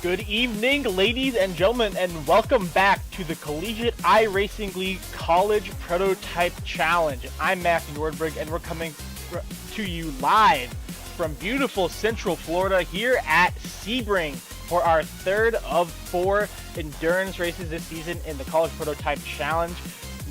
Good evening, ladies and gentlemen, and welcome back to the Collegiate iRacing League College Prototype Challenge. I'm Matthew Nordberg, and we're coming to you live from beautiful Central Florida here at Sebring for our third of 4 endurance races this season in the College Prototype Challenge.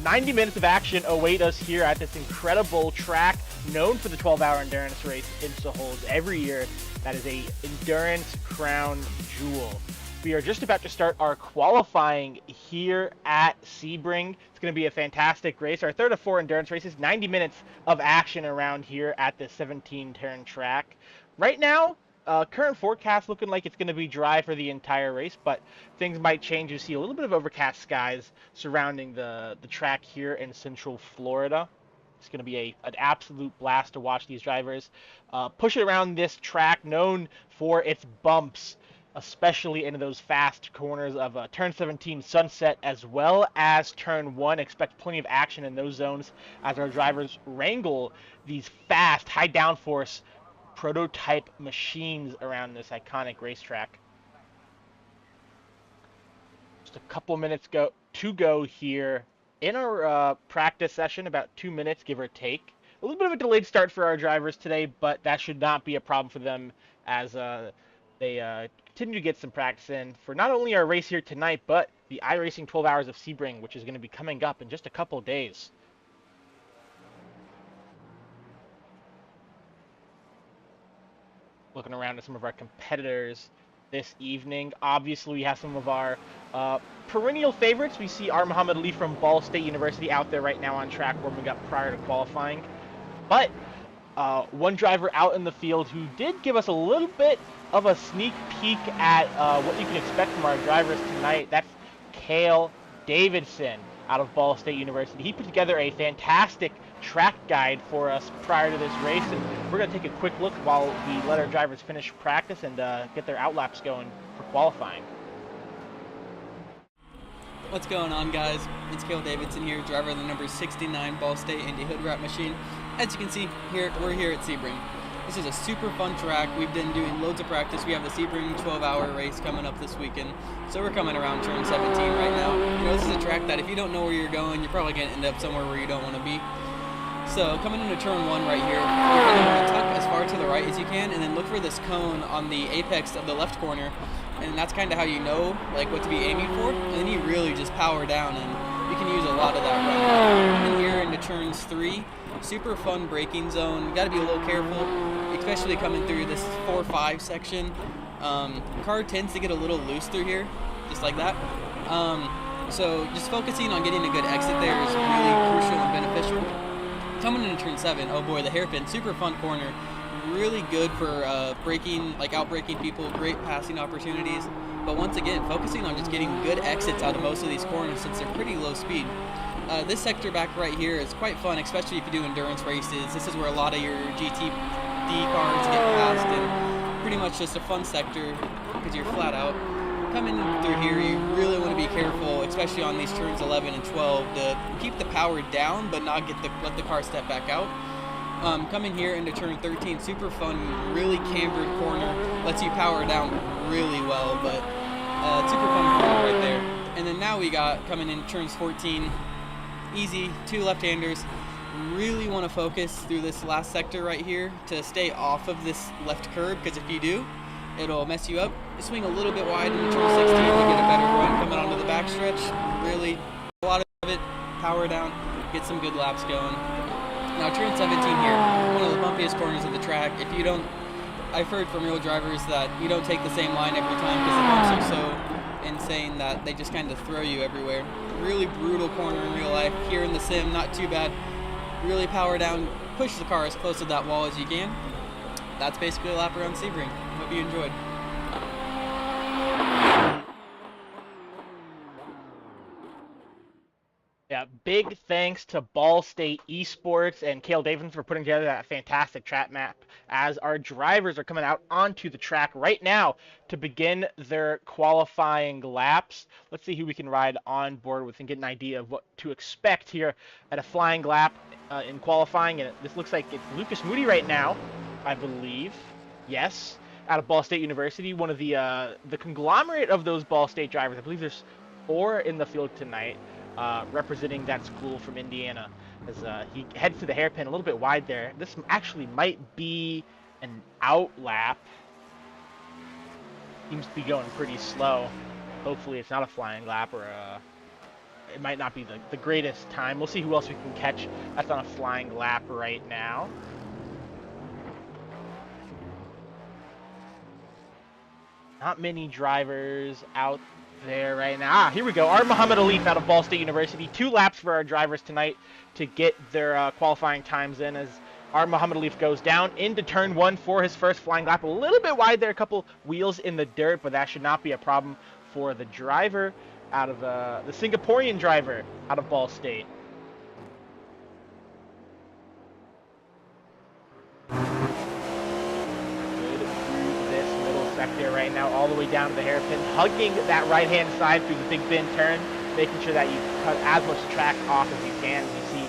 90 minutes of action await us here at this incredible track known for the 12-hour endurance race IMSA holds every year. That is a endurance crown jewel. We are just about to start our qualifying here at Sebring. It's going to be a fantastic race. Our third of 4 endurance races, 90 minutes of action around here at the 17-turn track. Right now, current forecast looking like it's going to be dry for the entire race, but things might change. You see a little bit of overcast skies surrounding the track here in Central Florida. It's going to be an absolute blast to watch these drivers push it around this track known for its bumps, especially into those fast corners of turn 17 Sunset as well as turn 1. Expect plenty of action in those zones as our drivers wrangle these fast, high downforce prototype machines around this iconic racetrack. Just a couple minutes to go here in our practice session, about 2 minutes, give or take. A little bit of a delayed start for our drivers today, but that should not be a problem for them as they continue to get some practice in for not only our race here tonight, but the iRacing 12 Hours of Sebring, which is going to be coming up in just a couple days. Looking around at some of our competitors this evening. Obviously, we have some of our perennial favorites. We see our Muhammad Ali from Ball State University out there right now on track warming up prior to qualifying. But one driver out in the field who did give us a little bit of a sneak peek at what you can expect from our drivers tonight. That's Cale Davidson out of Ball State University. He put together a fantastic track guide for us prior to this race, and we're going to take a quick look while we let our drivers finish practice and get their outlaps going for qualifying. What's going on, guys? It's Cale Davidson here, driver of the number 69 Ball State Indy Hood Wrap Machine. As you can see, we're here at Sebring. This is a super fun track. We've been doing loads of practice. We have the Sebring 12-hour race coming up this weekend. So we're coming around turn 17 right now. You know, this is a track that if you don't know where you're going, you're probably going to end up somewhere where you don't want to be. So coming into turn 1 right here, you're going to want to tuck as far to the right as you can, and then look for this cone on the apex of the left corner. And that's kind of how you know what to be aiming for. And then you really just power down, and you can use a lot of that run. And here into turns 3, super fun braking zone. You got to be a little careful, especially coming through this 4-5 section. Car tends to get a little loose through here, just like that. So just focusing on getting a good exit there is really crucial and beneficial. Coming into turn 7, oh boy, the hairpin, super fun corner. Really good for braking, out-braking people, great passing opportunities. But once again, focusing on just getting good exits out of most of these corners since they're pretty low speed. This sector back right here is quite fun, especially if you do endurance races. This is where a lot of your GTD cars get passed, and pretty much just a fun sector because you're flat out. Coming through here, you really want to be careful, especially on these turns 11 and 12, to keep the power down but not let the car step back out. Coming here into turn 13, super fun, really cambered corner, lets you power down really well, but super fun corner right there. And then now we got coming in turns 14, easy, 2 left-handers. Really want to focus through this last sector right here to stay off of this left curb, because if you do, it'll mess you up. Swing a little bit wide in turn 16 to get a better run coming onto the backstretch. Really, a lot of it, power down, get some good laps going. Now turn 17 here, one of the bumpiest corners of the track. I've heard from real drivers that you don't take the same line every time because the bumps are so insane that they just kind of throw you everywhere. Really brutal corner in real life. Here in the sim, not too bad. Really power down, push the car as close to that wall as you can. That's basically a lap around Sebring. Hope you enjoyed. Yeah, big thanks to Ball State Esports and Cale Davidson for putting together that fantastic track map as our drivers are coming out onto the track right now to begin their qualifying laps. Let's see who we can ride on board with and get an idea of what to expect here at a flying lap in qualifying. And this looks like it's Lucas Moody right now, I believe. Yes. out of Ball State University, one of the conglomerate of those Ball State drivers. I believe there's 4 in the field tonight, representing that school from Indiana. As he heads to the hairpin a little bit wide there. This actually might be an out lap. Seems to be going pretty slow. Hopefully it's not a flying lap, or it might not be the greatest time. We'll see who else we can catch. That's on a flying lap right now. Not many drivers out there right now. Here we go. Our Muhammad Alif out of Ball State University. 2 laps for our drivers tonight to get their qualifying times in, as our Muhammad Alif goes down into turn 1 for his first flying lap. A little bit wide there, a couple wheels in the dirt, but that should not be a problem for the driver out of the Singaporean driver out of Ball State. Sector right now, all the way down to the hairpin, hugging that right-hand side through the big bend turn, making sure that you cut as much track off as you can. You see,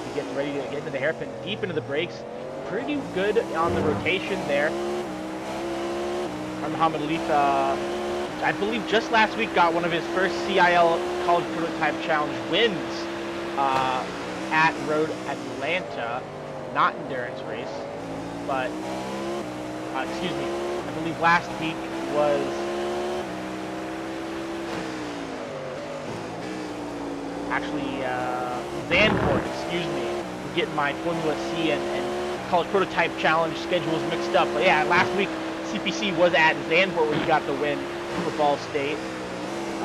he gets ready to get into the hairpin, deep into the brakes, pretty good on the rotation there. Muhammad Alif, I believe just last week got one of his first CIL College Prototype Challenge wins at Road Atlanta, not endurance race, but excuse me. I believe last week was actually Zandvoort, excuse me. I'm getting my Formula C and College Prototype Challenge schedules mixed up. But yeah, last week CPC was at Zandvoort where he got the win for Ball State.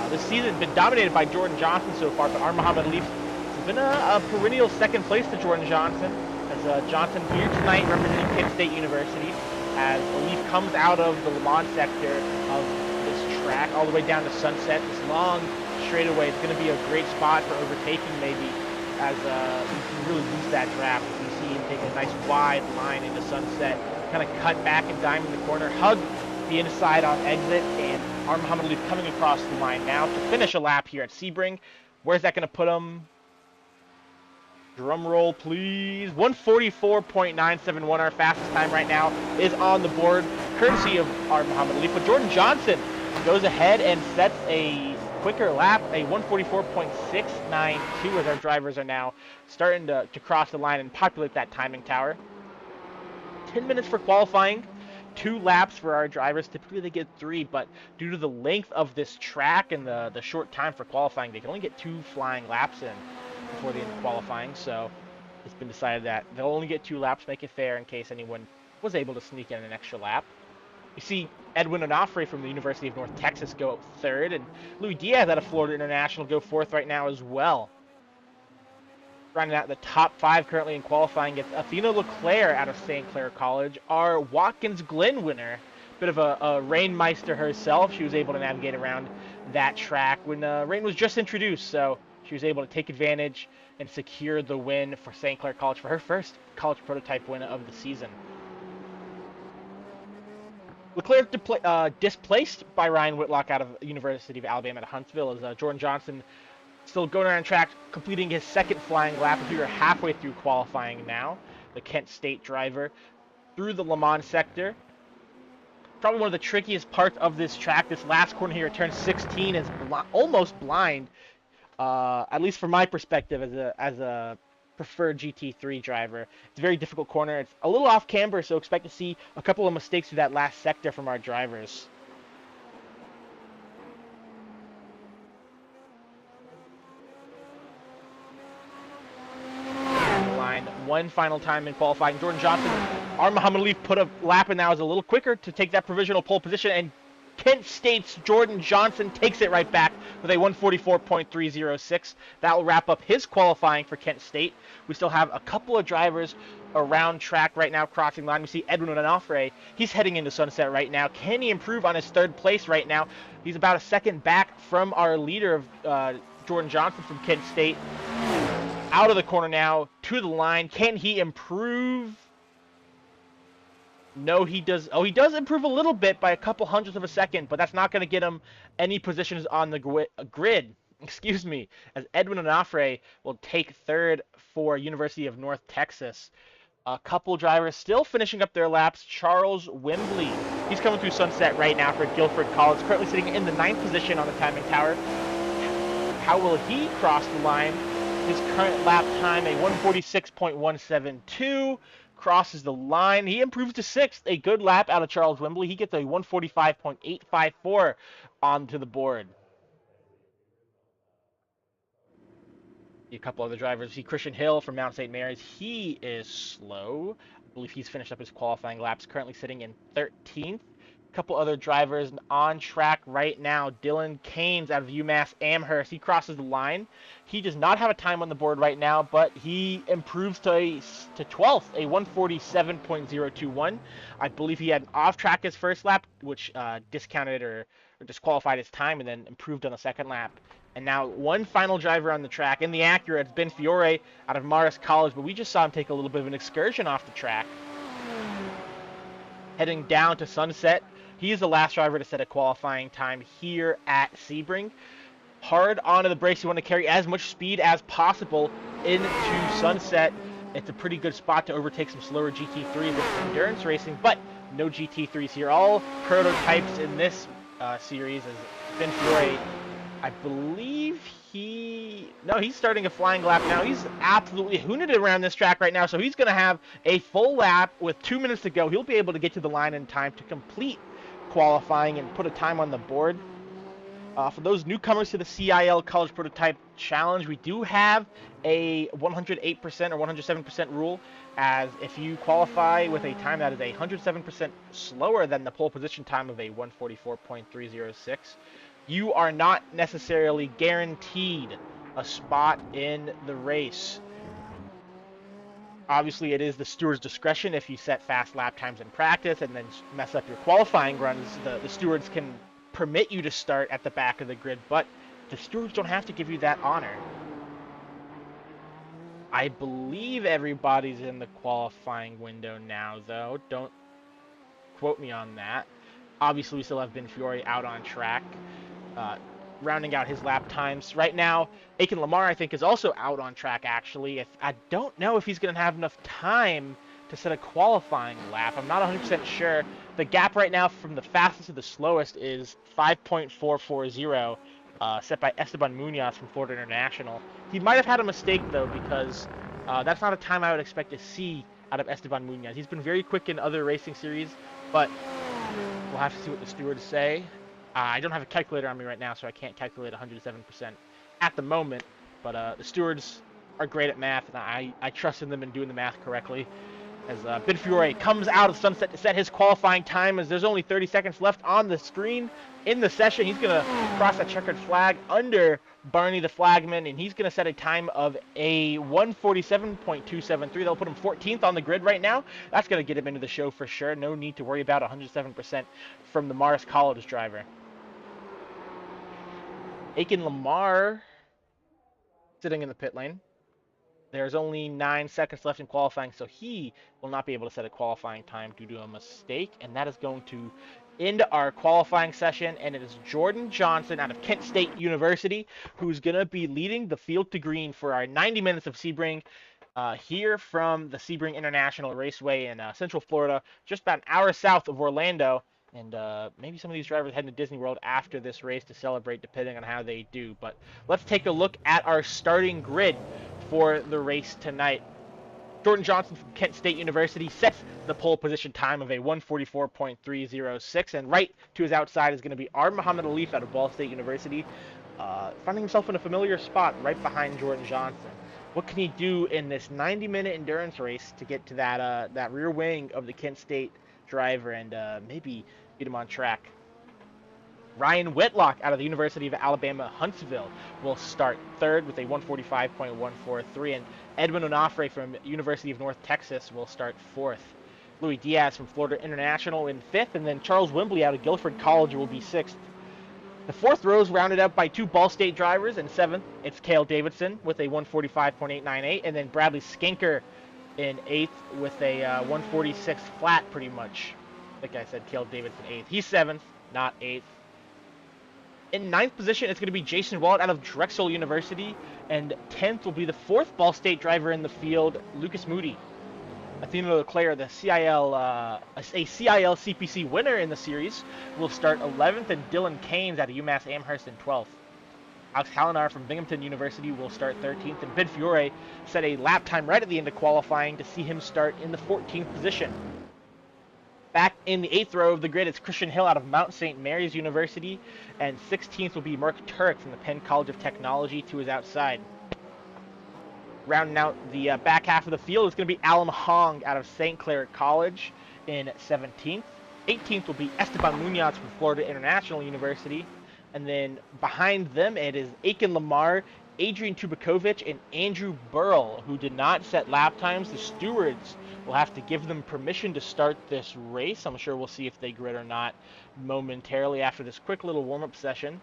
This season has been dominated by Jordan Johnson so far, but our Muhammad Alif has been a perennial second place to Jordan Johnson, as Johnson here tonight representing Kent State University, as Alif comes out of the Le Mans sector of this track all the way down to Sunset. This long straightaway is going to be a great spot for overtaking, maybe, as you can really use that draft. You see him take a nice wide line into Sunset, kind of cut back and dime in the corner, hug the inside on exit, and our Muhammad Alif coming across the line now to finish a lap here at Sebring. Where's that going to put him? Drum roll, please. 144.971, our fastest time right now, is on the board, courtesy of our Muhammad Alif. But Jordan Johnson goes ahead and sets a quicker lap, a 144.692, as our drivers are now starting to cross the line and populate that timing tower. 10 minutes for qualifying, 2 laps for our drivers. Typically they get 3, but due to the length of this track and the short time for qualifying, they can only get 2 flying laps in before the end of qualifying, so it's been decided that they'll only get 2 laps, make it fair in case anyone was able to sneak in an extra lap. You see Edwin Onofre from the University of North Texas go 3rd, and Louis Diaz out of Florida International go 4th right now as well. Rounding out the top 5 currently in qualifying, it's Athena Leclerc out of St. Clair College, our Watkins Glen winner. Bit of a rainmeister herself. She was able to navigate around that track when rain was just introduced, so she was able to take advantage and secure the win for St. Clair College for her first college prototype win of the season. Leclerc displaced by Ryan Whitlock out of University of Alabama at Huntsville, as Jordan Johnson still going around track, completing his 2nd flying lap. We are halfway through qualifying now. The Kent State driver through the Le Mans sector. Probably one of the trickiest parts of this track. This last corner here at turn 16 is almost blind. At least from my perspective as a preferred GT3 driver. It's a very difficult corner. It's a little off camber, so expect to see a couple of mistakes through that last sector from our drivers. Line one final time in qualifying. Jordan Johnson, our Muhammad Alif put a lap in now, is a little quicker to take that provisional pole position, and Kent State's Jordan Johnson takes it right back with a 144.306. That will wrap up his qualifying for Kent State. We still have a couple of drivers around track right now crossing line. We see Edwin Onofre. He's heading into Sunset right now. Can he improve on his 3rd place right now? He's about a second back from our leader of Jordan Johnson from Kent State. Out of the corner now to the line. Can he improve? No, he does. Oh, he does improve a little bit by a couple hundredths of a second, but that's not going to get him any positions on the grid. Excuse me, as Edwin Onofre will take 3rd for University of North Texas. A couple drivers still finishing up their laps. Charles Wembley, he's coming through Sunset right now for Guilford College, currently sitting in the 9th position on the timing tower. How will he cross the line? His current lap time, a 146.172, crosses the line. He improves to 6th, a good lap out of Charles Wembley. He gets a 145.854 onto the board. A couple other drivers. See Christian Hill from Mount St. Mary's. He is slow. I believe he's finished up his qualifying laps, currently sitting in 13th. A couple other drivers on track right now. Dylan Keynes out of UMass Amherst. He crosses the line. He does not have a time on the board right now, but he improves to 12th, a 147.021. I believe he had an off-track his first lap, which discounted or disqualified his time, and then improved on the second lap. And now one final driver on the track. In the Acura, it's Ben Fiore out of Marist College, but we just saw him take a little bit of an excursion off the track. Heading down to Sunset. He is the last driver to set a qualifying time here at Sebring. Hard onto the brakes. You want to carry as much speed as possible into Sunset. It's a pretty good spot to overtake some slower GT3s in endurance racing, but no GT3s here. All prototypes in this series, as Ben Fiore, I believe he's starting a flying lap now. He's absolutely hooned around this track right now, so he's going to have a full lap with 2 minutes to go. He'll be able to get to the line in time to complete qualifying and put a time on the board. For those newcomers to the CIL College Prototype Challenge, we do have a 108% or 107% rule, as if you qualify with a time that is 107% slower than the pole position time of a 144.306, you are not necessarily guaranteed a spot in the race. Obviously, it is the steward's discretion. If you set fast lap times in practice and then mess up your qualifying runs, the stewards can permit you to start at the back of the grid, but the stewards don't have to give you that honor. I believe everybody's in the qualifying window now, though. Don't quote me on that. Obviously, we still have Ben Fiore out on track, rounding out his lap times. Right now, Aiken Lamar, I think, is also out on track, actually. I don't know if he's going to have enough time to set a qualifying lap. I'm not 100% sure. The gap right now from the fastest to the slowest is 5.440, set by Esteban Munoz from Florida International. He might have had a mistake, though, because that's not a time I would expect to see out of Esteban Munoz. He's been very quick in other racing series, but we'll have to see what the stewards say. I don't have a calculator on me right now, so I can't calculate 107% at the moment, but the stewards are great at math, and I trust in them in doing the math correctly. As Ben Fiore comes out of Sunset to set his qualifying time, as there's only 30 seconds left on the screen in the session. He's going to cross that checkered flag under Barney the flagman, and he's going to set a time of a 147.273. That'll put him 14th on the grid right now. That's going to get him into the show for sure. No need to worry about 107% from the Marist College driver. Aiken Lamar sitting in the pit lane. There's only 9 seconds left in qualifying, so he will not be able to set a qualifying time due to a mistake, and that is going to end our qualifying session, and it is Jordan Johnson out of Kent State University who's going to be leading the field to green for our 90 minutes of Sebring here from the Sebring International Raceway in Central Florida, just about an hour south of Orlando. And maybe some of these drivers heading to Disney World after this race to celebrate, depending on how they do. But let's take a look at our starting grid for the race tonight. Jordan Johnson from Kent State University sets the pole position time of a 144.306. And right to his outside is going to be Muhammad Alif out of Ball State University, finding himself in a familiar spot right behind Jordan Johnson. What can he do in this 90-minute endurance race to get to that rear wing of the Kent State driver and maybe get him on track? Ryan Whitlock out of the University of Alabama, Huntsville will start third with a 145.143, and Edwin Onofre from University of North Texas will start fourth. Louis Diaz from Florida International in fifth, and then Charles Wembley out of Guilford College will be sixth. The fourth row is rounded out by 2 Ball State drivers. In seventh, it's Cale Davidson with a 145.898, and then Bradley Skinker in 8th with a 146 flat, pretty much. Like I said, Cale Davidson 8th. He's 7th, not 8th. In 9th position, it's going to be Jason Wallet out of Drexel University, and 10th will be the 4th Ball State driver in the field, Lucas Moody. Athena Leclerc, the CIL, a CIL CPC winner in the series, will start 11th, and Dylan Keynes out of UMass Amherst in 12th. Alex Hallinar from Binghamton University will start 13th, and Ben Fiore set a lap time right at the end of qualifying to see him start in the 14th position. Back in the 8th row of the grid, it's Christian Hill out of Mount St. Mary's University, and 16th will be Mark Turek from the Penn College of Technology to his outside. Rounding out the back half of the field is going to be Alan Hong out of St. Clair College in 17th. 18th will be Esteban Munoz from Florida International University. And then behind them, it is Aiken Lamar, Adrian Tubakovic, and Andrew Burrell, who did not set lap times. The stewards will have to give them permission to start this race. I'm sure we'll see if they grid or not momentarily after this quick little warm-up session.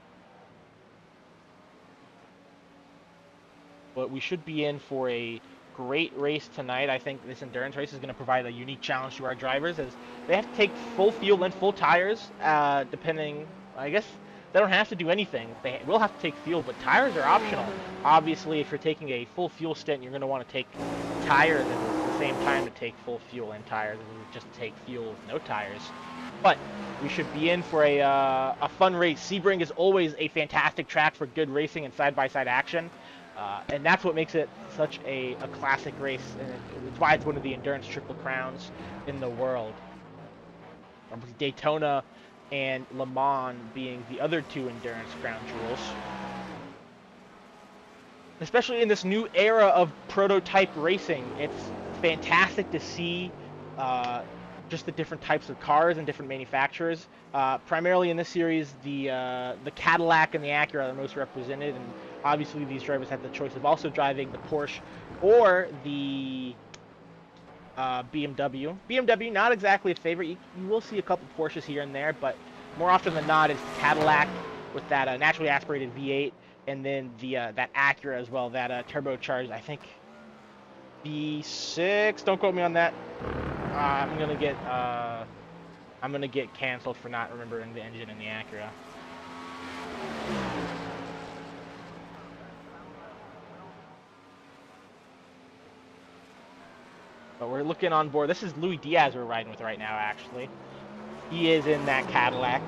But we should be in for a great race tonight. I think this endurance race is going to provide a unique challenge to our drivers, as they have to take full fuel and full tires, depending, I guess they don't have to do anything. They will have to take fuel, but tires are optional. Obviously, if you're taking a full fuel stint, you're going to want to take tires at the same time to take full fuel and tires, and just take fuel with no tires. But we should be in for a fun race. Sebring is always a fantastic track for good racing and side-by-side action. And that's what makes it such a classic race, and it's why it's one of the endurance triple crowns in the world. Daytona and Le Mans being the other two endurance crown jewels. Especially in this new era of prototype racing, it's fantastic to see just the different types of cars and different manufacturers. Primarily in this series, the Cadillac and the Acura are the most represented, and obviously these drivers have the choice of also driving the Porsche or the BMW. BMW, not exactly a favorite. You will see a couple Porsches here and there, but more often than not, it's the Cadillac with that naturally aspirated V8, and then the that Acura as well, that turbocharged, I think, V6. Don't quote me on that. I'm gonna get canceled for not remembering the engine in the Acura. But we're looking on board. This is Louis Diaz we're riding with right now, actually. He is in that Cadillac.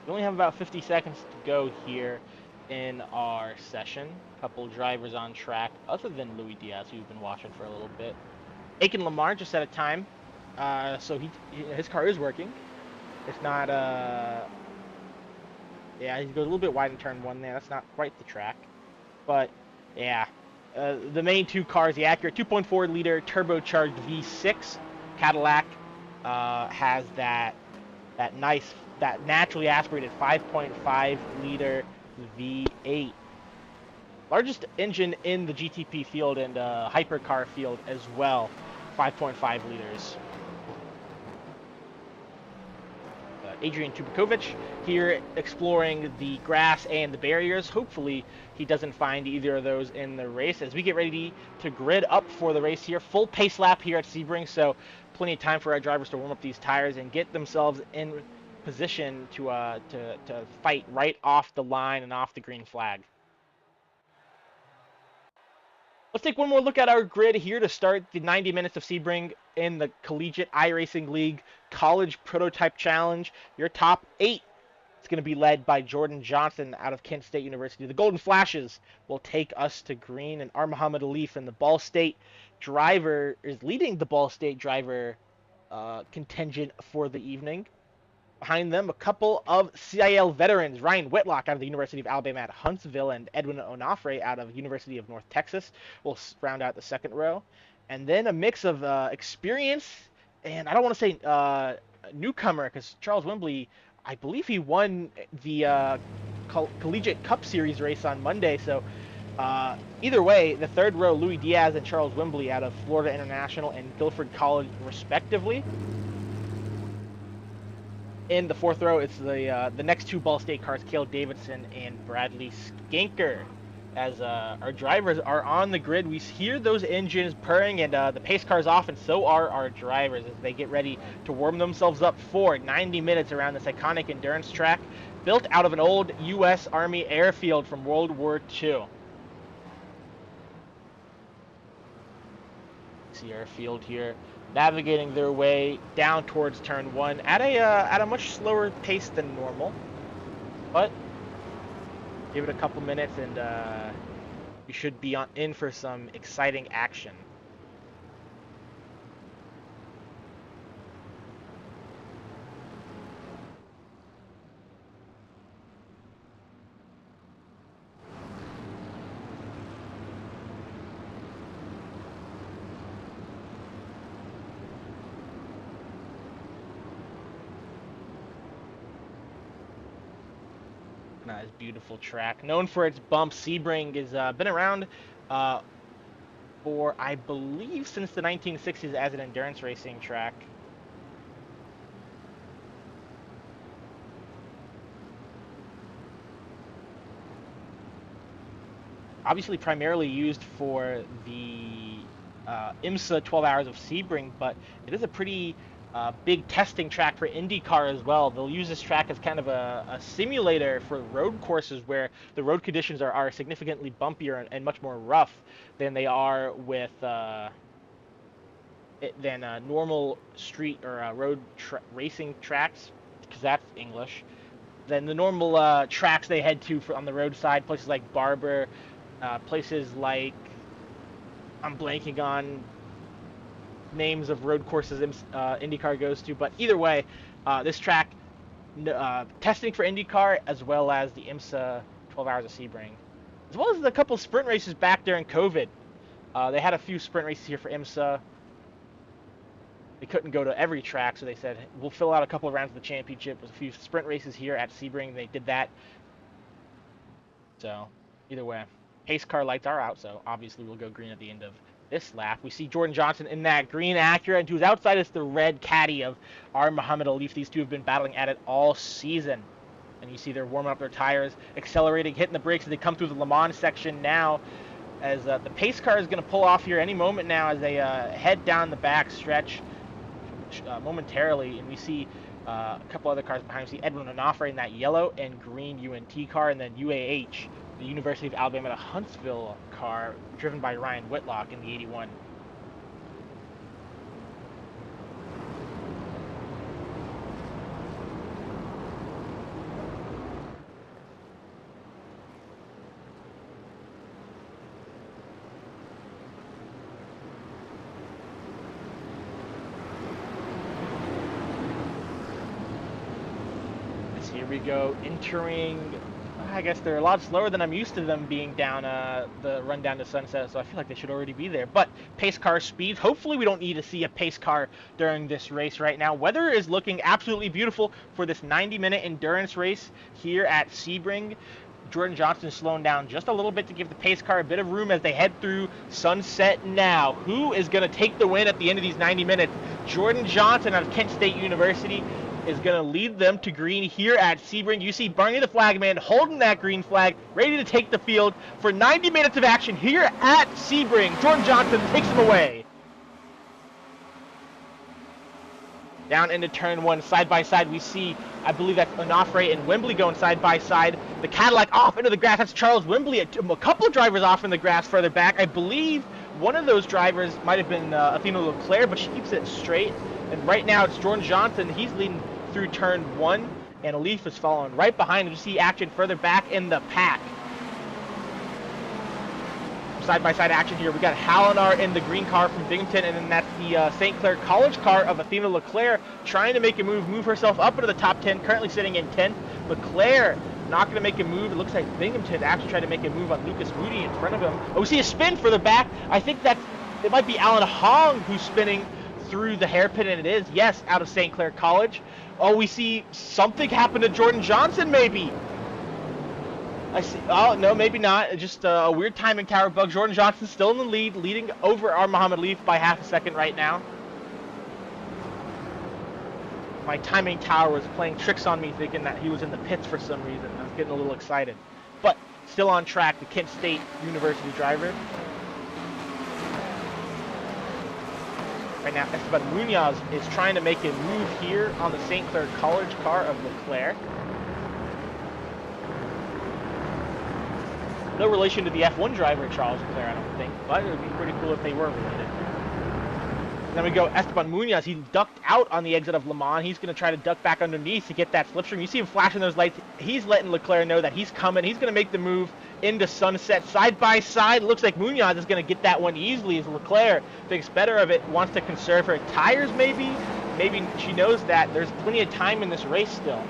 We only have about 50 seconds to go here in our session. A couple drivers on track other than Louis Diaz, who we've been watching for a little bit. Aiken Lamar just set a time, so his car is working. It's not yeah, he goes a little bit wide in turn one there. That's not quite the track, but yeah, the main two cars, the Acura 2.4 liter turbocharged V6 Cadillac has that naturally aspirated 5.5 liter V8. Largest engine in the GTP field and hypercar field as well, 5.5 liters. Adrian Tubakovic here exploring the grass and the barriers. Hopefully he doesn't find either of those in the race as we get ready to grid up for the race here. Full pace lap here at Sebring, so plenty of time for our drivers to warm up these tires and get themselves in position to fight right off the line and off the green flag. Let's take one more look at our grid here to start the 90 minutes of Sebring in the Collegiate iRacing League College Prototype Challenge. Your top 8 is going to be led by Jordan Johnson out of Kent State University. The Golden Flashes will take us to green, and Muhammad Alif and the Ball State driver is leading the Ball State driver contingent for the evening. Behind them, a couple of CIL veterans, Ryan Whitlock out of the University of Alabama at Huntsville and Edwin Onofre out of University of North Texas will round out the second row. And then a mix of experience and I don't want to say newcomer, because Charles Wembley, I believe he won the Collegiate Cup Series race on Monday. So either way, the third row, Louis Diaz and Charles Wembley out of Florida International and Guilford College respectively. In the fourth row, it's the next two Ball State cars, Cale Davidson and Bradley Skanker. as our drivers are on the grid. We hear those engines purring, and the pace car's off, and so are our drivers as they get ready to warm themselves up for 90 minutes around this iconic endurance track built out of an old U.S. Army airfield from World War II. See our field here navigating their way down towards turn 1 at a much slower pace than normal, but give it a couple minutes and we should be in for some exciting action. Nice, beautiful track. Known for its bumps, Sebring has been around for, I believe, since the 1960s as an endurance racing track. Obviously, primarily used for the IMSA 12 Hours of Sebring, but it is a pretty big testing track for IndyCar as well. They'll use this track as kind of a simulator for road courses where the road conditions are significantly bumpier and much more rough than they are with normal street or road racing tracks, because that's English. Than the normal tracks they head to on the roadside, places like Barber, places like, I'm blanking on names of road courses IndyCar goes to, but either way, this track testing for IndyCar as well as the IMSA 12 Hours of Sebring, as well as a couple sprint races back during COVID. They had a few sprint races here for IMSA. They couldn't go to every track, so they said, we'll fill out a couple of rounds of the championship. There's a few sprint races here at Sebring. They did that. So either way, pace car lights are out, so obviously we'll go green at the end of this lap. We see Jordan Johnson in that green Acura, and to his outside is the red Caddy of our Muhammad Alif. These two have been battling at it all season. And you see they're warming up their tires, accelerating, hitting the brakes as they come through the Le Mans section now, as the pace car is going to pull off here any moment now as they head down the back stretch momentarily. And we see a couple other cars behind. We see Edwin Onofre in that yellow and green UNT car, and then UAH, the University of Alabama at Huntsville car, driven by Ryan Whitlock in the 81. Here we go, entering, I guess they're a lot slower than I'm used to them being down the run down to Sunset, so I feel like they should already be there. But pace car speeds, hopefully we don't need to see a pace car during this race right now. Weather is looking absolutely beautiful for this 90-minute endurance race here at Sebring. Jordan Johnson slowing down just a little bit to give the pace car a bit of room as they head through Sunset now. Who is going to take the win at the end of these 90 minutes? Jordan Johnson out of Kent State University is going to lead them to green here at Sebring. You see Barney the flagman holding that green flag, ready to take the field for 90 minutes of action here at Sebring. Jordan Johnson takes him away. Down into turn 1, side by side, we see, I believe that's Onofre and Wembley going side by side. The Cadillac off into the grass. That's Charles Wembley. A couple of drivers off in the grass further back. I believe one of those drivers might have been Athena Leclerc, but she keeps it straight. And right now it's Jordan Johnson. He's leading through turn 1, and Alif is following right behind him. You see action further back in the pack. Side-by-side action here. We got Hallinar in the green car from Binghamton, and then that's the St. Clair College car of Athena Leclerc trying to make a move herself up into the top 10, currently sitting in 10th. Leclerc not going to make a move. It looks like Binghamton actually tried to make a move on Lucas Moody in front of him. Oh, we see a spin further back. I think it might be Alan Hong who's spinning through the hairpin, and it is, yes, out of St. Clair College. Oh, we see something happen to Jordan Johnson, maybe. I see. Oh, no, maybe not. Just a weird timing tower bug. Jordan Johnson still in the lead, leading over our Muhammad Alif by half a second right now. My timing tower was playing tricks on me, thinking that he was in the pits for some reason. I was getting a little excited. But still on track, the Kent State University driver. Right now, Esteban Munoz is trying to make a move here on the St. Clair College car of Leclerc. No relation to the F1 driver, Charles Leclerc, I don't think, but it would be pretty cool if they were related. Then we go Esteban Munoz. He ducked out on the exit of Le Mans. He's going to try to duck back underneath to get that slipstream. You see him flashing those lights. He's letting Leclerc know that he's coming. He's going to make the move into Sunset side by side. Looks like Munoz is going to get that one easily as Leclerc thinks better of it, wants to conserve her tires maybe. Maybe she knows that there's plenty of time in this race still.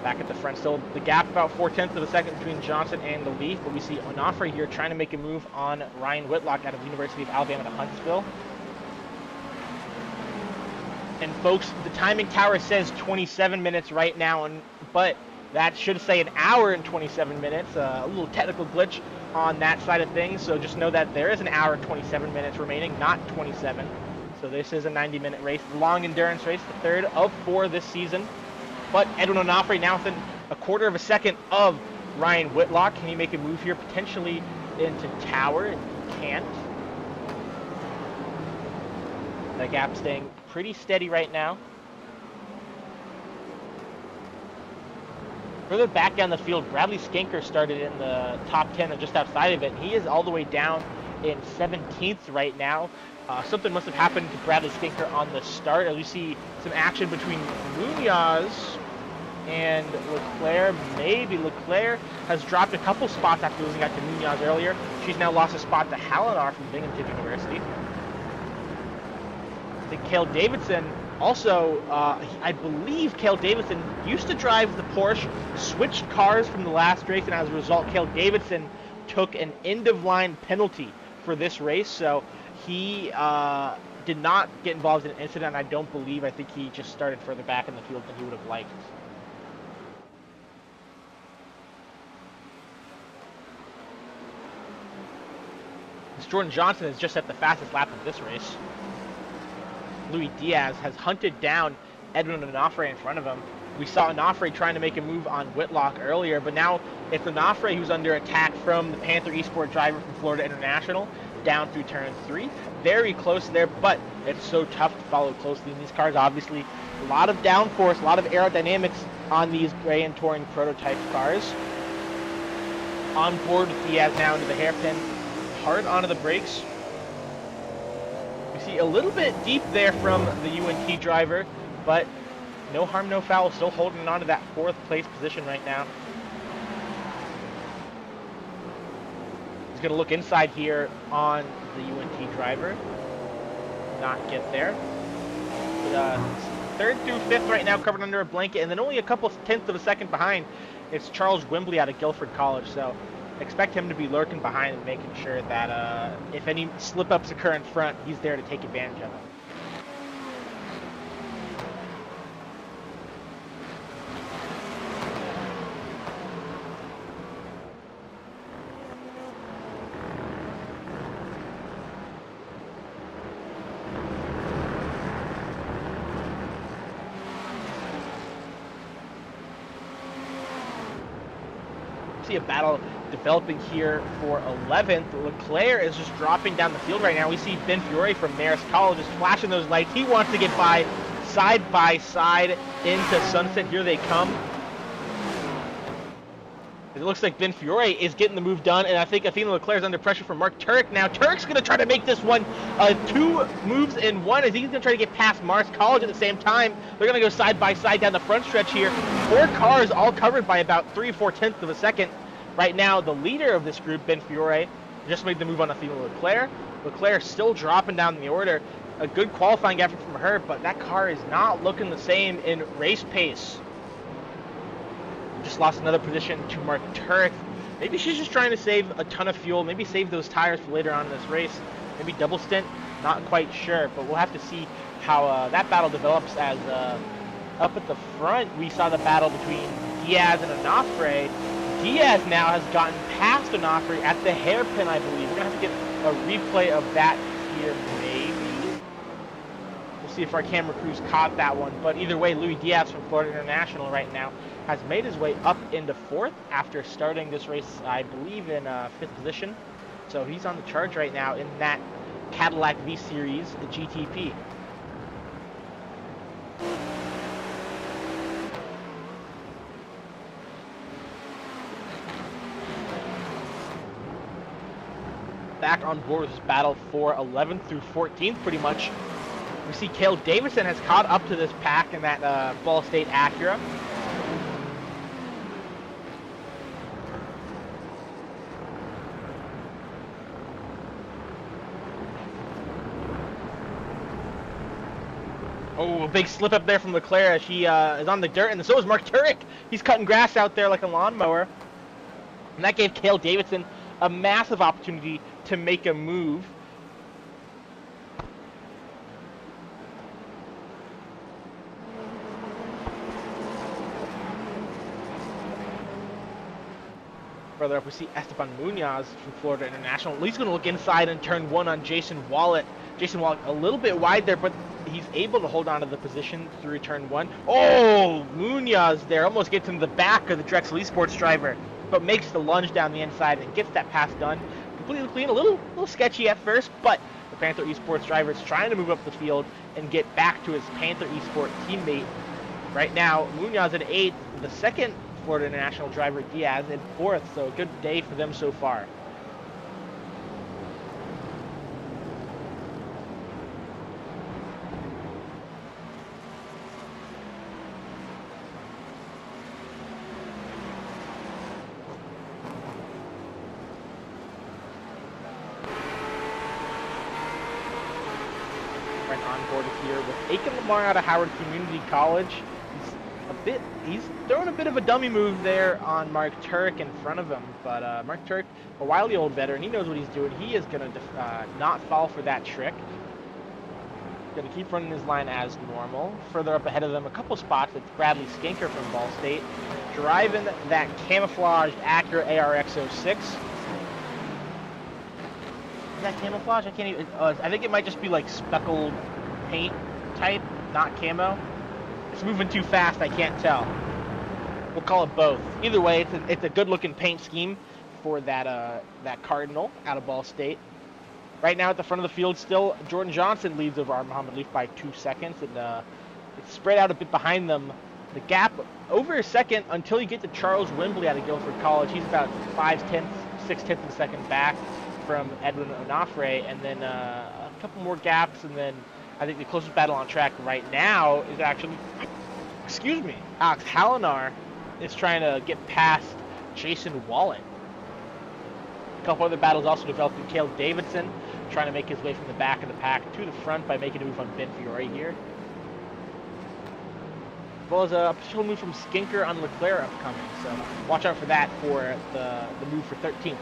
Back at the front, still the gap about 0.4 of a second between Johnson and the lead, but we see Onofre here trying to make a move on Ryan Whitlock out of the University of Alabama to Huntsville. And folks, the timing tower says 27 minutes right now, but that should say an hour and 27 minutes. A little technical glitch on that side of things, so just know that there is an hour and 27 minutes remaining, not 27. So this is a 90-minute race, long endurance race, the third of 4 this season. But Edwin Onofre now within a 1/4 of a second of Ryan Whitlock. Can he make a move here potentially into Tower? And he can't. The gap staying pretty steady right now. Further back down the field, Bradley Skanker started in the top 10 and just outside of it. He is all the way down in 17th right now. Something must have happened to Bradley Skanker on the start, as we see some action between Munoz and Leclerc. Maybe Leclerc has dropped a couple spots after losing out to Munoz earlier. She's now lost a spot to Hallinar from Binghamton University. I think Cale Davidson also, I believe Cale Davidson used to drive the Porsche, switched cars from the last race, and as a result, Cale Davidson took an end-of-line penalty for this race, so he did not get involved in an incident, I don't believe. I think he just started further back in the field than he would have liked. Jordan Johnson is just at the fastest lap of this race. Louis Diaz has hunted down Edwin Onofre in front of him. We saw Onofre trying to make a move on Whitlock earlier, but now it's Onofre who's under attack from the Panther Esport driver from Florida International down through turn 3. Very close there, but it's so tough to follow closely in these cars. Obviously, a lot of downforce, a lot of aerodynamics on these Gray and Touring prototype cars. On board with Diaz now into the hairpin, hard onto the brakes. We see a little bit deep there from the UNT driver, but no harm, no foul, still holding on to that 4th place position right now. He's going to look inside here on the UNT driver. Not get there. But, 3rd through 5th right now covered under a blanket, and then only a couple 1/10 of a second behind, it's Charles Wembley out of Guilford College. So expect him to be lurking behind and making sure that if any slip-ups occur in front, he's there to take advantage of them. See a battle developing here for 11th. Leclerc is just dropping down the field right now. We see Ben Fiore from Marist College just flashing those lights. He wants to get by side into Sunset. Here they come. It looks like Ben Fiore is getting the move done, and I think Athena Leclerc is under pressure from Mark Turek now. Turek's going to try to make this one 2 moves in 1 as he's going to try to get past Marist College at the same time. They're going to go side by side down the front stretch here. 4 cars all covered by about 3/4 of a second. Right now, the leader of this group, Ben Fiore, just made the move on Athena Leclerc. Leclerc still dropping down the order. A good qualifying effort from her, but that car is not looking the same in race pace. Just lost another position to Mark Turek. Maybe she's just trying to save a ton of fuel. Maybe save those tires for later on in this race. Maybe double stint. Not quite sure, but we'll have to see how that battle develops. As up at the front, we saw the battle between Diaz and Onofre. Diaz now has gotten passed Onofre at the hairpin, I believe. We're going to have to get a replay of that here, maybe. We'll see if our camera crews caught that one. But either way, Luis Diaz from Florida International right now has made his way up into 4th after starting this race, I believe, in 5th position. So he's on the charge right now in that Cadillac V-Series GTP. Back on board with this battle for 11th through 14th, pretty much. We see Cale Davidson has caught up to this pack in that Ball State Acura. Oh, a big slip up there from Leclerc as she is on the dirt, and so is Mark Turek. He's cutting grass out there like a lawnmower. And that gave Cale Davidson a massive opportunity to make a move. Further up, we see Esteban Munoz from Florida International. He's going to look inside and turn 1 on Jason Wallet. Jason Wallet a little bit wide there, but he's able to hold on to the position through turn 1. Oh, Munoz there almost gets in the back of the Drexel Esports driver, but makes the lunge down the inside and gets that pass done. Completely clean, a little sketchy at first, but the Panther Esports driver is trying to move up the field and get back to his Panther Esports teammate. Right now, Munoz at 8th, the second Florida International driver Diaz in 4th, so a good day for them so far. Right on board here with Aiken Lamar out of Howard Community College. He's throwing a bit of a dummy move there on Mark Turek in front of him, but Mark Turek, a wily old veteran, he knows what he's doing. He is going to not fall for that trick. Going to keep running his line as normal. Further up ahead of them, a couple spots, it's Bradley Skinker from Ball State, driving that camouflaged Acura ARX-06. Is that camouflage? I can't even, I think it might just be like speckled paint type, not camo. It's moving too fast, I can't tell. We'll call it both. Either way, it's a good-looking paint scheme for that Cardinal out of Ball State. Right now at the front of the field still, Jordan Johnson leads over Muhammad Leaf by 2 seconds, and it's spread out a bit behind them. The gap over a second until you get to Charles Wembley out of Guilford College. He's about 6/10 of a second back from Edwin Onofre, and then a couple more gaps, and then I think the closest battle on track right now is actually, Alex Hallinar is trying to get past Jason Wallet. A couple other battles also developing. Cale Davidson trying to make his way from the back of the pack to the front by making a move on Ben Fiore here. As well as a potential move from Skinker on Leclerc upcoming, so watch out for that for the move for 13th.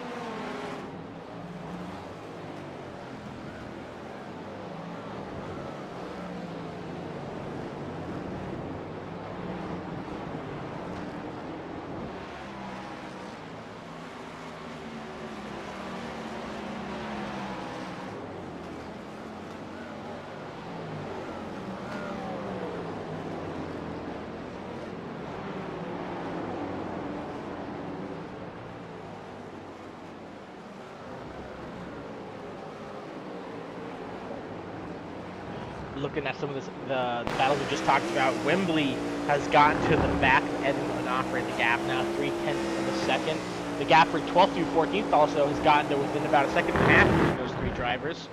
Looking at some of the battles we just talked about, Wembley has gotten to the back of Edwin Onofre in the gap now, 0.3 of a second. The gap for 12th through 14th also has gotten to within about a second and a half between those 3 drivers.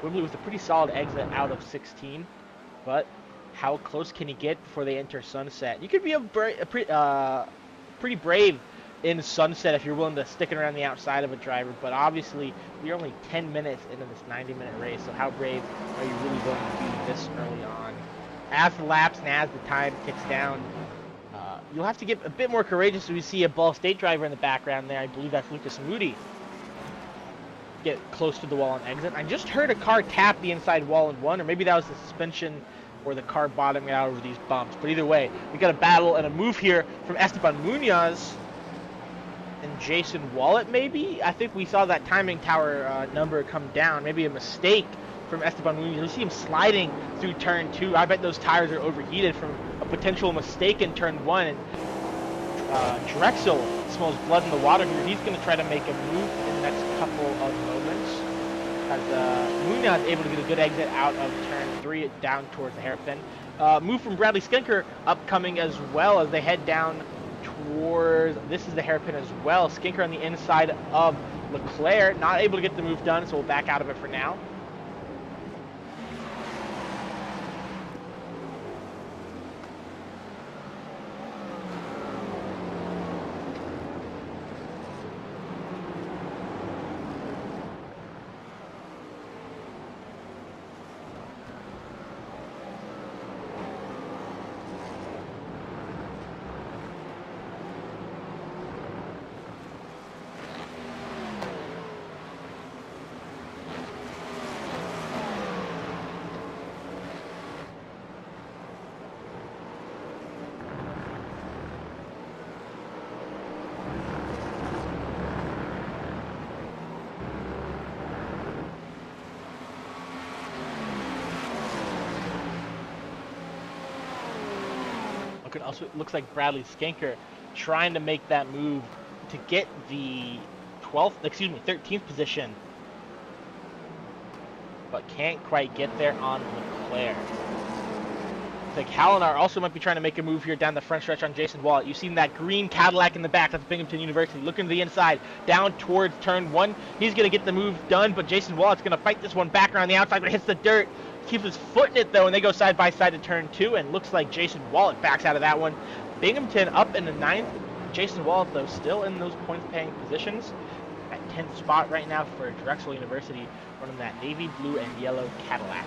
Wembley with a pretty solid exit out of 16, but how close can he get before they enter Sunset? You could be pretty brave in Sunset if you're willing to stick it around the outside of a driver, but obviously we're only 10 minutes into this 90-minute race, so how brave are you really going to be this early on? As the laps and as the time ticks down, you'll have to get a bit more courageous. So we see a Ball State driver in the background there. I believe that's Lucas Moody. Get close to the wall and exit. I just heard a car tap the inside wall in 1, or maybe that was the suspension or the car bottoming out over these bumps. But either way, we got a battle and a move here from Esteban Munoz. and Jason Wallet, maybe? I think we saw that timing tower number come down. Maybe a mistake from Esteban Munoz. You see him sliding through turn 2. I bet those tires are overheated from a potential mistake in turn 1. And Drexel smells blood in the water here. He's going to try to make a move in the next couple of moments. As Munoz able to get a good exit out of turn 3 down towards the hairpin. Move from Bradley Skinker upcoming as well as they head down towards, this is the hairpin as well. Skinker on the inside of Leclerc, not able to get the move done, so we'll back out of it for now. It also looks like Bradley Skinker trying to make that move to get the 13th position, but can't quite get there on Leclerc. Looks like Hallinar also might be trying to make a move here down the front stretch on Jason Wallet. You've seen that green Cadillac in the back. That's Binghamton University. Looking to the inside, down towards turn 1. He's going to get the move done, but Jason Wallet's going to fight this one back around the outside, but hits the dirt. Keeps his foot in it though, and they go side by side to turn 2, and looks like Jason Wallet backs out of that one. Binghamton up in the 9th. Jason Wallet though still in those points paying positions at 10th spot right now for Drexel University, running that navy blue and yellow Cadillac.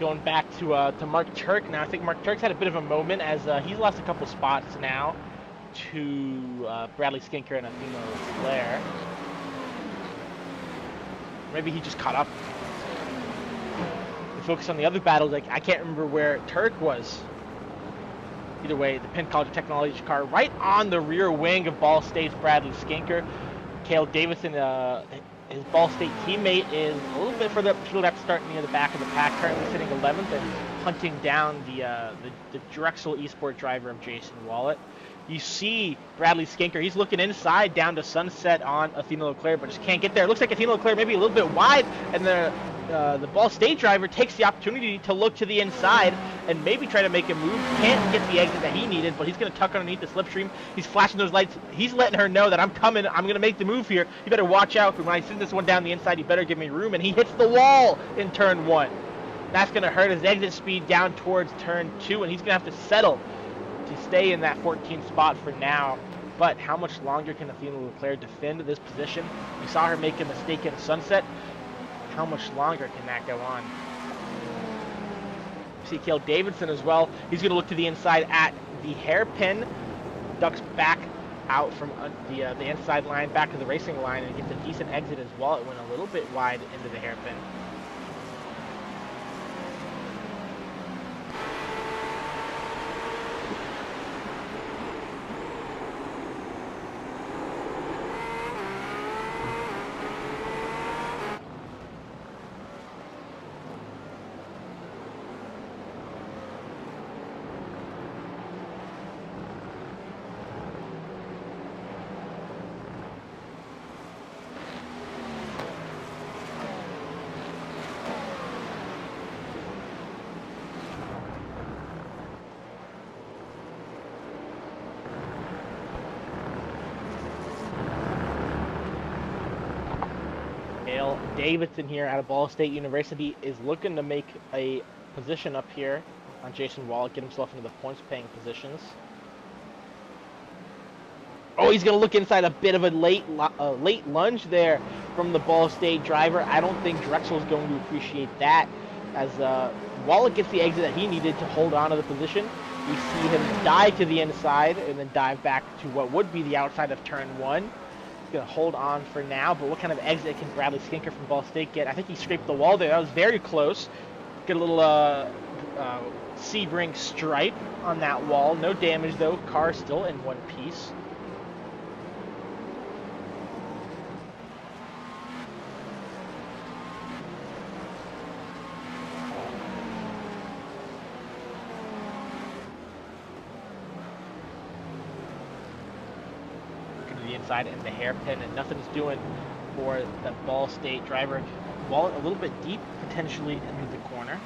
Going back to Mark Turk now. I think Mark Turk's had a bit of a moment as he's lost a couple spots now to Bradley Skinker and Athena Leclerc. Maybe he just caught up. We focus on the other battles. Like, I can't remember where Turk was. Either way, the Penn College of Technology car right on the rear wing of Ball State's Bradley Skinker. Cale Davidson, his Ball State teammate, is a little bit further up the field after starting near the back of the pack, currently sitting 11th and hunting down the Drexel Esport driver of Jason Wallet. You see Bradley Skinker, he's looking inside down to Sunset on Athena Leclerc, but just can't get there. It looks like Athena Leclerc maybe a little bit wide, and the Ball State driver takes the opportunity to look to the inside and maybe try to make a move. Can't get the exit that he needed, but he's going to tuck underneath the slipstream. He's flashing those lights. He's letting her know that I'm coming. I'm going to make the move here. You better watch out. When I send this one down the inside, you better give me room. And he hits the wall in turn 1. That's going to hurt his exit speed down towards turn 2, and he's going to have to settle to stay in that 14th spot for now. But how much longer can Athena Leclerc defend this position? We saw her make a mistake in Sunset. How much longer can that go on? See Cale Davidson as well. He's going to look to the inside at the hairpin. Ducks back out from the inside line, back to the racing line, and gets a decent exit as well. It went a little bit wide into the hairpin. Davidson here out of Ball State University is looking to make a position up here on Jason Wallet, get himself into the points-paying positions. Oh, he's going to look inside. A bit of a late lunge there from the Ball State driver. I don't think Drexel's going to appreciate that, as Wallet gets the exit that he needed to hold on to the position. We see him dive to the inside and then dive back to what would be the outside of turn one. He's going to hold on for now, but what kind of exit can Bradley Skinker from Ball State get? I think he scraped the wall there. That was very close. Get a little Sebring stripe on that wall. No damage, though. Car still in one piece. The inside and the hairpin, and nothing's doing for the Ball State driver. Wallet a little bit deep, potentially into the corner.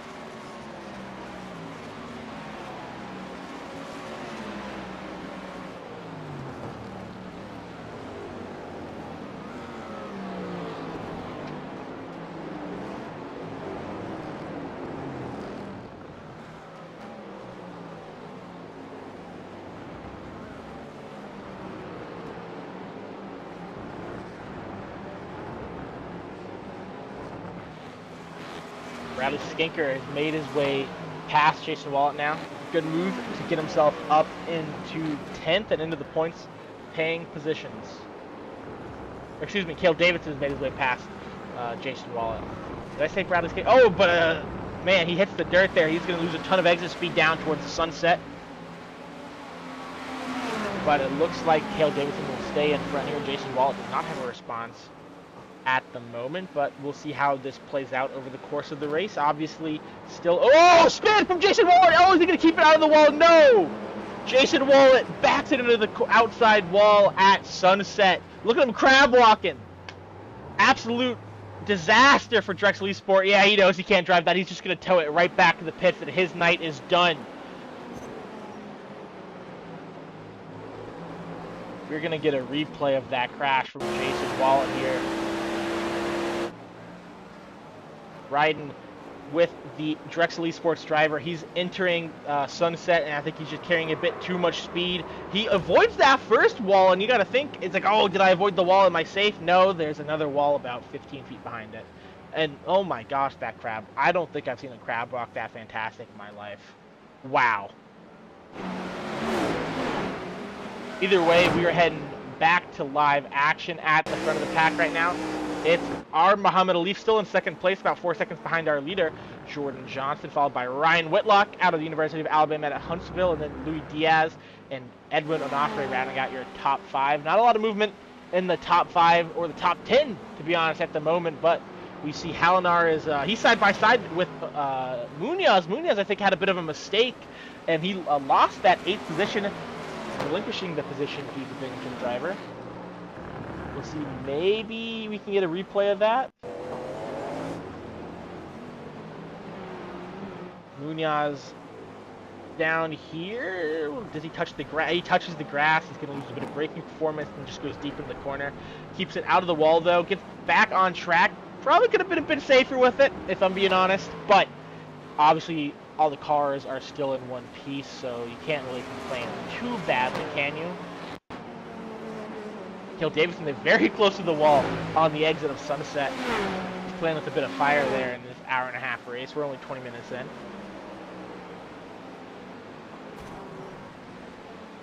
Bradley Skinker has made his way past Jason Wallet now. Good move to get himself up into 10th and into the points paying positions. Excuse me, Cale Davidson has made his way past Jason Wallet. Did I say Bradley Skinker? Oh, but man, he hits the dirt there. He's going to lose a ton of exit speed down towards the sunset. But it looks like Cale Davidson will stay in front here. Jason Wallet does not have a response at the moment, but we'll see how this plays out over the course of the race. Obviously, still... Oh, spin from Jason Wallet! Oh, is he going to keep it out of the wall? No! Jason Wallet backs it into the outside wall at sunset. Look at him crab walking. Absolute disaster for Drexel Esport. Yeah, he knows he can't drive that. He's just going to tow it right back to the pits, and his night is done. We're going to get a replay of that crash from Jason Wallet here. Riding with the Drexel Esports driver. He's entering sunset, and I think he's just carrying a bit too much speed. He avoids that first wall, and you got to think, it's like, oh, did I avoid the wall? Am I safe? No, there's another wall about 15 feet behind it. And oh my gosh, that crab. I don't think I've seen a crab walk that fantastic in my life. Wow. Either way, we are heading back to live action at the front of the pack right now. It's our Muhammad Alif still in second place, about 4 seconds behind our leader, Jordan Johnson, followed by Ryan Whitlock out of the University of Alabama at Huntsville, and then Louis Diaz and Edwin Onofre rounding out your top 5. Not a lot of movement in the top 5 or the top 10, to be honest, at the moment, but we see Halinar is, he's side by side with Munoz. Munoz, I think, had a bit of a mistake, and he lost that 8th position, relinquishing the position to the Binghamton driver. We'll see, maybe we can get a replay of that. Munoz down here. Does he touch the grass? He touches the grass. He's going to lose a bit of braking performance and just goes deep in the corner. Keeps it out of the wall, though. Gets back on track. Probably could have been a bit safer with it, if I'm being honest. But obviously, all the cars are still in one piece, so you can't really complain too badly, can you? Cale Davidson, they're very close to the wall on the exit of Sunset. He's playing with a bit of fire there in this hour-and-a-half race. We're only 20 minutes in.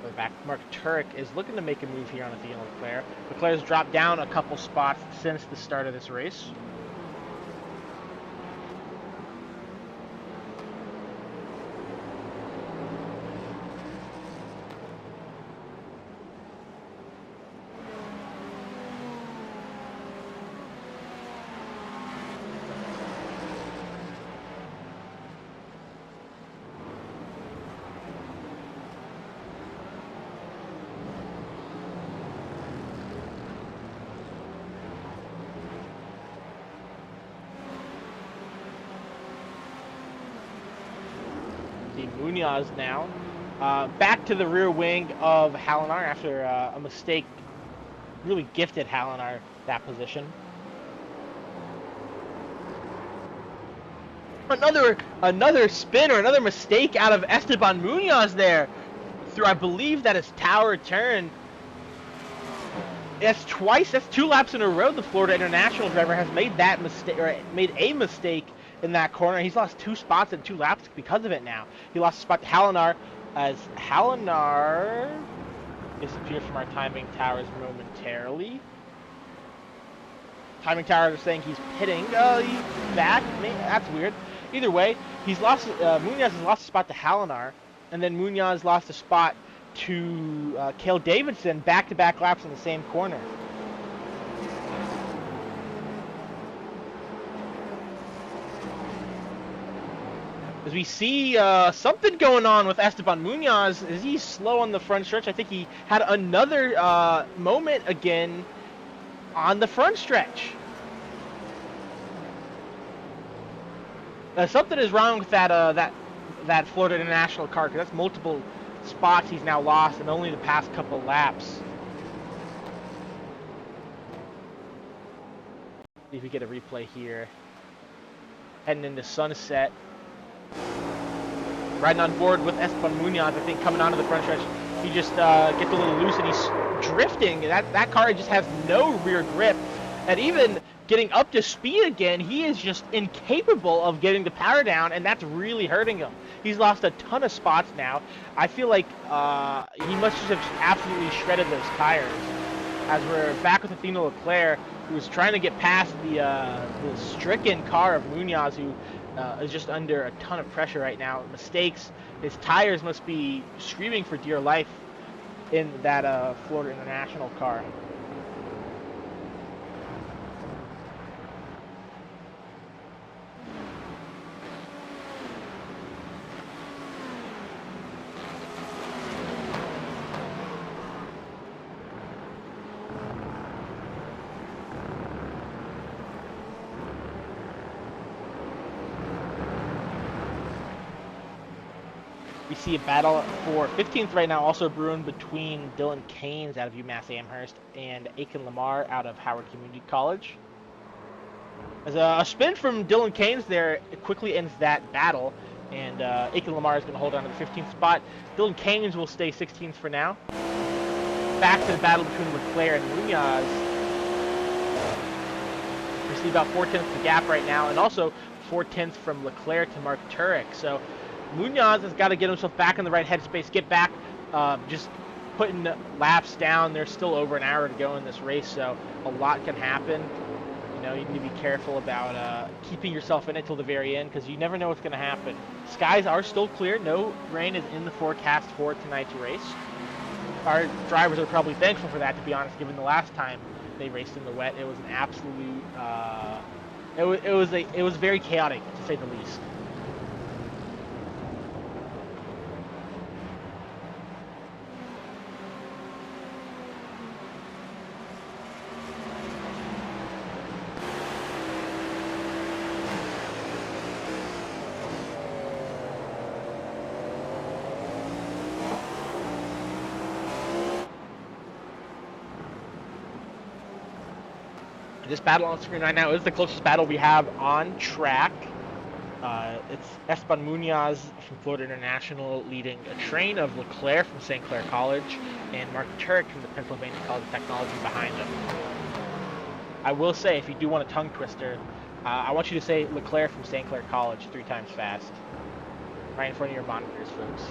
We're back. Mark Turek is looking to make a move here on Athena Leclerc. Leclerc's dropped down a couple spots since the start of this race. Munoz now back to the rear wing of Halinar after a mistake really gifted Halinar that position. Another spin or another mistake out of Esteban Munoz there. Through, I believe that is tower turn. That's 2 laps in a row the Florida International driver has made that mistake, or made a mistake in that corner. He's lost 2 spots in 2 laps because of it now. He lost a spot to Hallinar as Hallinar disappears from our timing towers momentarily. Timing towers are saying he's pitting. Oh, he's back. That's weird. Either way, he's lost. Munoz has lost a spot to Hallinar, and then Munoz lost a spot to Cale Davidson, back-to-back laps in the same corner. As we see something going on with Esteban Munoz, is he's slow on the front stretch. I think he had another moment again on the front stretch. Something is wrong with that Florida International car, because that's multiple spots he's now lost in only the past couple laps. See if we get a replay here. Heading into sunset. Riding on board with Esteban Munoz, I think, coming onto the front stretch. He just gets a little loose and he's drifting. That car just has no rear grip. And even getting up to speed again, he is just incapable of getting the power down, and that's really hurting him. He's lost a ton of spots now. I feel like he must just have absolutely shredded those tires. As we're back with Athena Leclerc, who's trying to get past the stricken car of Munoz, who is just under a ton of pressure right now. Mistakes. His tires must be screaming for dear life in that Florida International car. We see a battle for 15th right now also brewing between Dylan Keynes out of UMass Amherst and Aiken Lamar out of Howard Community College. As a spin from Dylan Keynes there, it quickly ends that battle, and Aiken Lamar is going to hold on to the 15th spot. Dylan Keynes will stay 16th for now. Back to the battle between Leclerc and Munoz. We see about 4/10 the gap right now, and also 4/10 from Leclerc to Mark Turek. So Munoz has got to get himself back in the right headspace, get back, just putting laps down. There's still over an hour to go in this race, so a lot can happen. You know, you need to be careful about keeping yourself in it till the very end, because you never know what's going to happen. Skies are still clear. No rain is in the forecast for tonight's race. Our drivers are probably thankful for that, to be honest, given the last time they raced in the wet. It was an absolute, it was very chaotic, to say the least. This battle on screen right now is the closest battle we have on track. It's Esteban Munoz from Florida International leading a train of Leclerc from St. Clair College and Mark Turek from the Pennsylvania College of Technology behind him. I will say, if you do want a tongue twister, I want you to say Leclerc from St. Clair College 3 times fast. Right in front of your monitors, folks.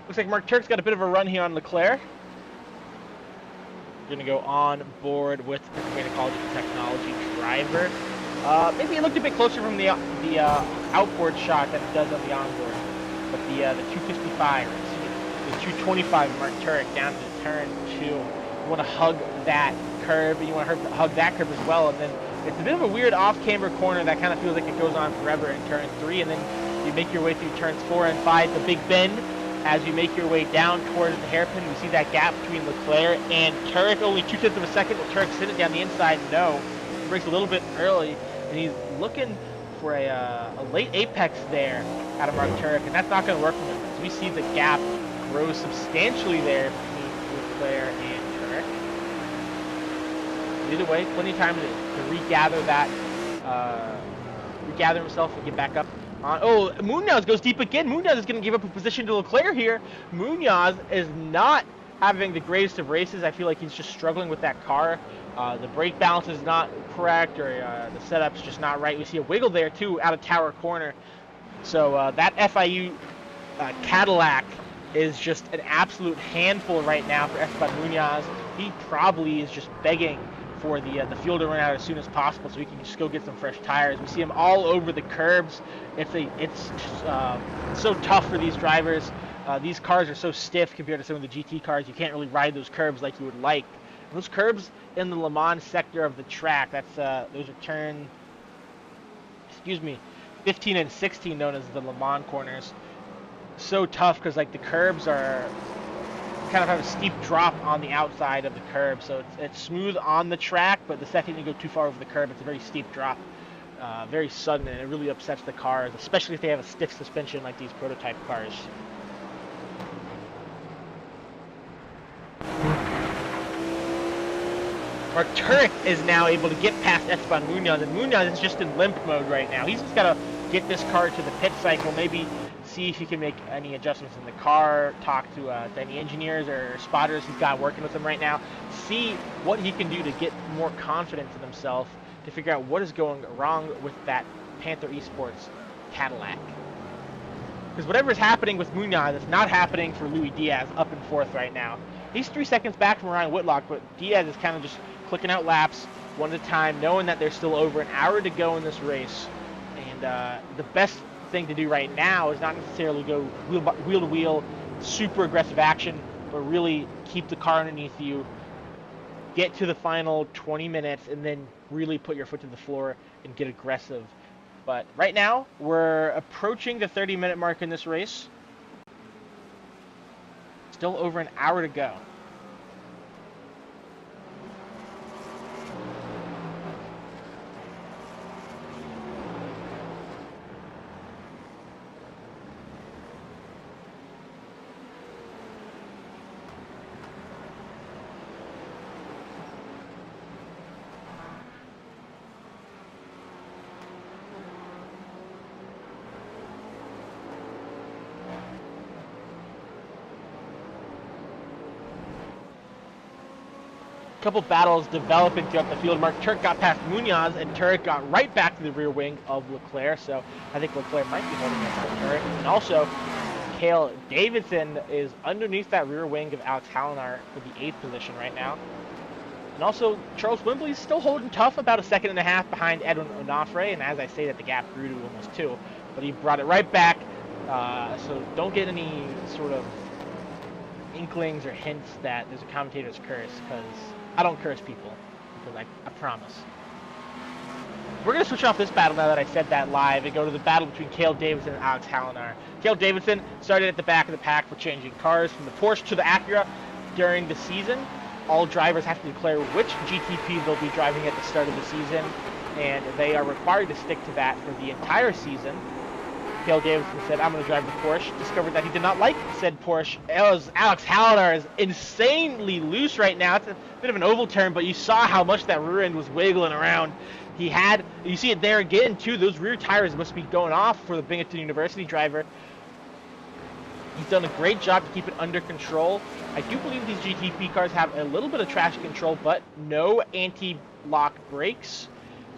Looks like Mark Turk's got a bit of a run here on Leclerc. We're going to go on board with the Pennsylvania College of Technology driver. Maybe it looked a bit closer from the outboard shot than it does on the onboard. But the 255, the 225 Mark Turk down to turn 2. You want to hug that curve, and you want to hug that curve as well. And then it's a bit of a weird off-camber corner that kind of feels like it goes on forever in turn 3. And then you make your way through turns 4 and 5, the big bend. as you make your way down towards the hairpin. We see that gap between Leclerc and Turek, only 2/10 of a second. Will Turek send it down the inside? No. He breaks a little bit early, and he's looking for a late apex there out of Mark Turek, and that's not going to work for him. So we see the gap grow substantially there between Leclerc and Turek. Either way, plenty of time to regather that, regather himself and get back up. Oh, Munoz goes deep again. Munoz is going to give up a position to Leclerc here. Munoz is not having the greatest of races. I feel like he's just struggling with that car. The brake balance is not correct, or the setup's just not right. We see a wiggle there, too, out of Tower Corner. So that FIU Cadillac is just an absolute handful right now for Esteban Munoz. He probably is just begging for the fuel to run out as soon as possible so he can just go get some fresh tires. We see him all over the curbs. It's so tough for these drivers. These cars are so stiff compared to some of the GT cars. You can't really ride those curbs like you would like. Those curbs in the Le Mans sector of the track, those are turn 15 and 16, known as the Le Mans corners. So tough because like the curbs are kind of have a steep drop on the outside of the curb, so it's smooth on the track, but the second you go too far over the curb, it's a very steep drop, very sudden, and it really upsets the cars, especially if they have a stiff suspension like these prototype cars. Mark Turek is now able to get past Esteban Munoz, and Munoz is just in limp mode right now. He's just got to get this car to the pit cycle, maybe see if he can make any adjustments in the car, talk to any engineers or spotters he's got working with him right now, see what he can do to get more confidence in himself, to figure out what is going wrong with that Panther Esports Cadillac. Because whatever is happening with Munoz is not happening for Louis Diaz up in fourth right now. He's 3 seconds back from Ryan Whitlock, but Diaz is kind of just clicking out laps one at a time, knowing that there's still over an hour to go in this race. And the best thing to do right now is not necessarily go wheel to wheel, super aggressive action, but really keep the car underneath you, get to the final 20 minutes, and then really put your foot to the floor and get aggressive. But right now, we're approaching the 30-minute mark in this race. Still over an hour to go. Couple battles developing throughout the field. Mark Turek got past Munoz, and Turek got right back to the rear wing of Leclerc, so I think Leclerc might be holding up for Turek. And also, Cale Davidson is underneath that rear wing of Alex Hallinar for the 8th position right now. And also, Charles Wimbley's still holding tough, about a second and a half behind Edwin Onofre, and as I say that, the gap grew to almost 2, but he brought it right back, so don't get any sort of inklings or hints that there's a commentator's curse, because I don't curse people, because I promise. We're going to switch off this battle now that I said that live and go to the battle between Cale Davidson and Alex Hallinar. Cale Davidson started at the back of the pack for changing cars from the Porsche to the Acura during the season. All drivers have to declare which GTP they'll be driving at the start of the season, and they are required to stick to that for the entire season. Cale Davidson said, I'm going to drive the Porsche. Discovered that he did not like said Porsche. Alex Hallinar is insanely loose right now. It's a bit of an oval turn, but you saw how much that rear end was wiggling around. You see it there again, too. Those rear tires must be going off for the Binghamton University driver. He's done a great job to keep it under control. I do believe these GTP cars have a little bit of traction control, but no anti-lock brakes.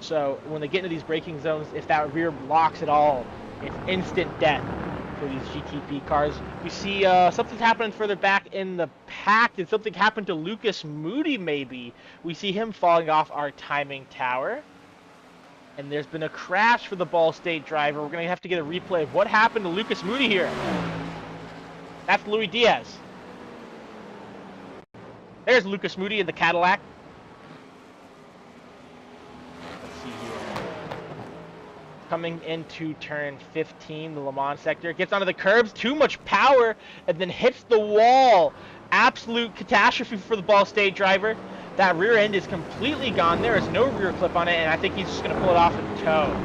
So when they get into these braking zones, if that rear locks at all, it's instant death for these GTP cars. We see something's happening further back in the pack. Did something happen to Lucas Moody, maybe? We see him falling off our timing tower. And there's been a crash for the Ball State driver. We're going to have to get a replay of what happened to Lucas Moody here. That's Louis Diaz. There's Lucas Moody in the Cadillac. coming into turn 15, the Le Mans sector. Gets onto the curbs, too much power, and then hits the wall. Absolute catastrophe for the Ball State driver. That rear end is completely gone. There is no rear clip on it, and I think he's just going to pull it off in tow.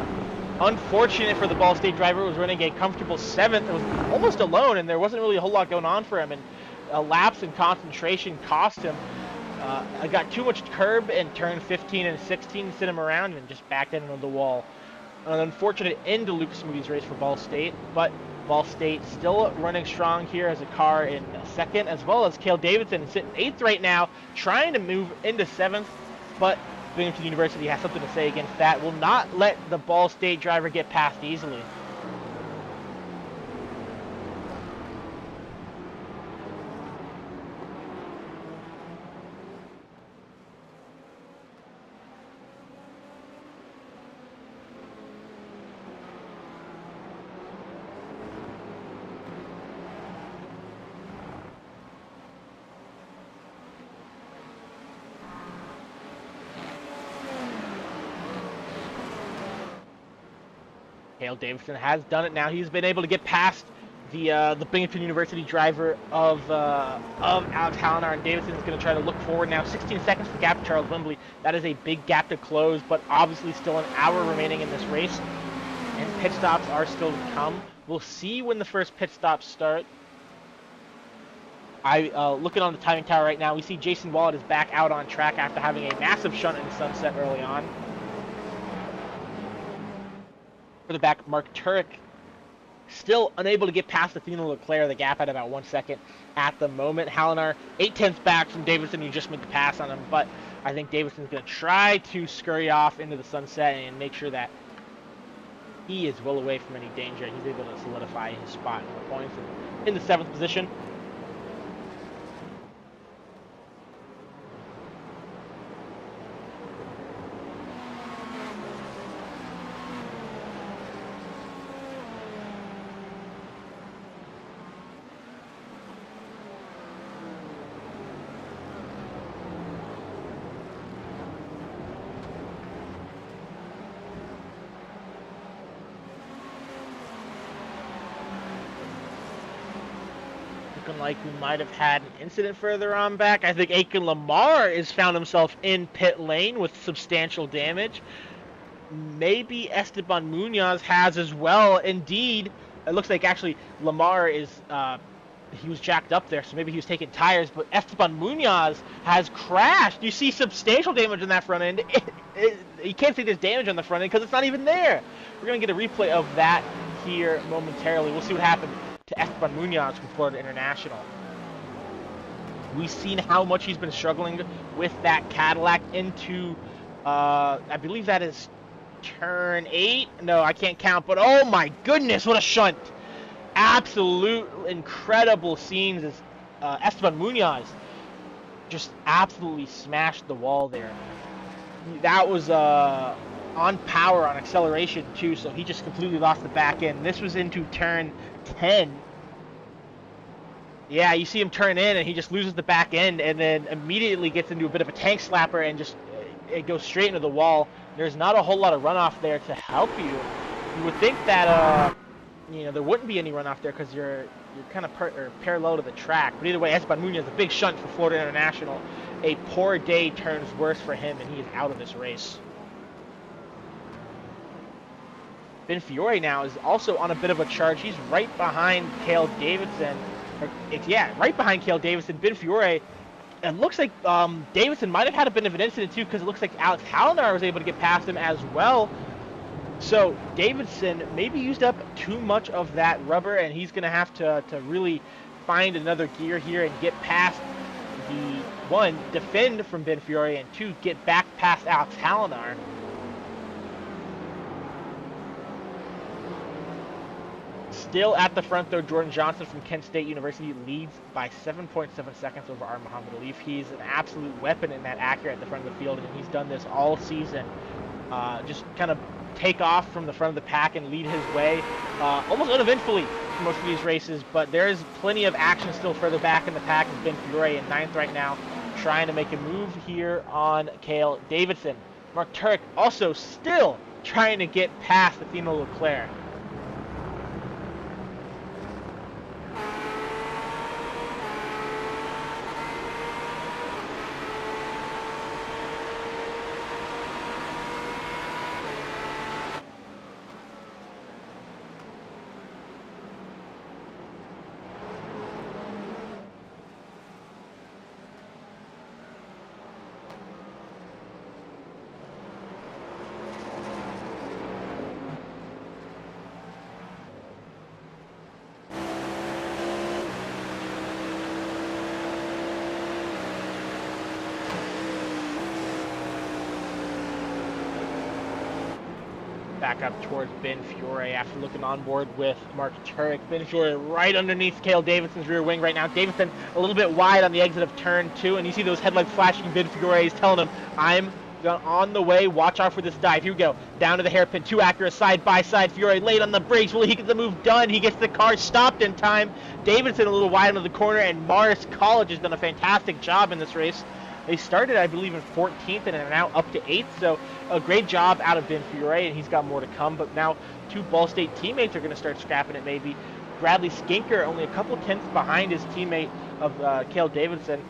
Unfortunate for the Ball State driver, who was running a comfortable 7th. It was almost alone, and there wasn't really a whole lot going on for him, and a lapse in concentration cost him. I got too much curb in turn 15 and 16 to sit him around and just backed into the wall. An unfortunate end to Lucas Moody's race for Ball State, but Ball State still running strong here as a car in 2nd, as well as Cale Davidson sitting 8th right now, trying to move into 7th, but Binghamton University has something to say against that. Will not let the Ball State driver get past easily. Cale Davidson has done it now. He's been able to get past the Binghamton University driver of Alex Hallinar, and Davidson is going to try to look forward now. 16 seconds for gap to Charles Wimbley. That is a big gap to close, but obviously still an hour remaining in this race, and pit stops are still to come. We'll see when the first pit stops start. Looking on the timing tower right now, we see Jason Wallet is back out on track after having a massive shunt in the sunset early on. For the back, Mark Turek still unable to get past Athena Leclerc. The gap at about 1 second at the moment. Hallinar 8/10 back from Davidson, who just made the pass on him, but I think Davidson's going to try to scurry off into the sunset and make sure that he is well away from any danger. He's able to solidify his spot in the points in the 7th position. Like we might have had an incident further on back. I think Aiken Lamar has found himself in pit lane with substantial damage. Maybe Esteban Munoz has as well. Indeed, it looks like actually Lamar is he was jacked up there, so maybe he was taking tires, but Esteban Munoz has crashed. You see substantial damage on that front end. You can't say there's damage on the front end because it's not even there. We're going to get a replay of that here momentarily. We'll see what happened to Esteban Munoz from Florida International. We've seen how much he's been struggling with that Cadillac into, I believe that is turn 8. No, I can't count, but oh my goodness, what a shunt. Absolute incredible scenes as Esteban Munoz just absolutely smashed the wall there. That was on power, on acceleration too, so he just completely lost the back end. This was into turn 10. Yeah, you see him turn in and he just loses the back end and then immediately gets into a bit of a tank slapper and just it goes straight into the wall. There's not a whole lot of runoff there to help you. You would think that there wouldn't be any runoff there because you're kind of parallel to the track. But either way, Esteban Munoz, a big shunt for Florida International. A poor day turns worse for him and he is out of this race. Ben Fiore now is also on a bit of a charge. He's right behind Cale Davidson. Right behind Cale Davidson. Ben Fiore, it looks like Davidson might have had a bit of an incident too because it looks like Alex Hallinar was able to get past him as well. So Davidson maybe used up too much of that rubber and he's going to have to really find another gear here and get past the, 1, defend from Ben Fiore, and 2, get back past Alex Hallinar. Still at the front, though, Jordan Johnson from Kent State University leads by 7.7 seconds over our Muhammad Alif. He's an absolute weapon in that Acura at the front of the field, and he's done this all season. Just kind of take off from the front of the pack and lead his way almost uneventfully for most of these races, but there is plenty of action still further back in the pack with Ben Fiore in 9th right now, trying to make a move here on Cale Davidson. Mark Turek also still trying to get past Athena Leclerc. Back up towards Ben Fiore after looking on board with Mark Turek. Ben Fiore right underneath Cale Davidson's rear wing right now. Davidson a little bit wide on the exit of turn 2, and you see those headlights flashing. Ben Fiore is telling him, I'm on the way, watch out for this dive. Here we go, down to the hairpin, 2 Acura side by side. Fiore late on the brakes. Will he get the move done? He gets the car stopped in time. Davidson a little wide into the corner, and Morris College has done a fantastic job in this race. They started, I believe, in 14th and are now up to 8th, so a great job out of Ben Fiore, and he's got more to come. But now 2 Ball State teammates are going to start scrapping it maybe. Bradley Skinker only a couple tenths behind his teammate of Cale Davidson.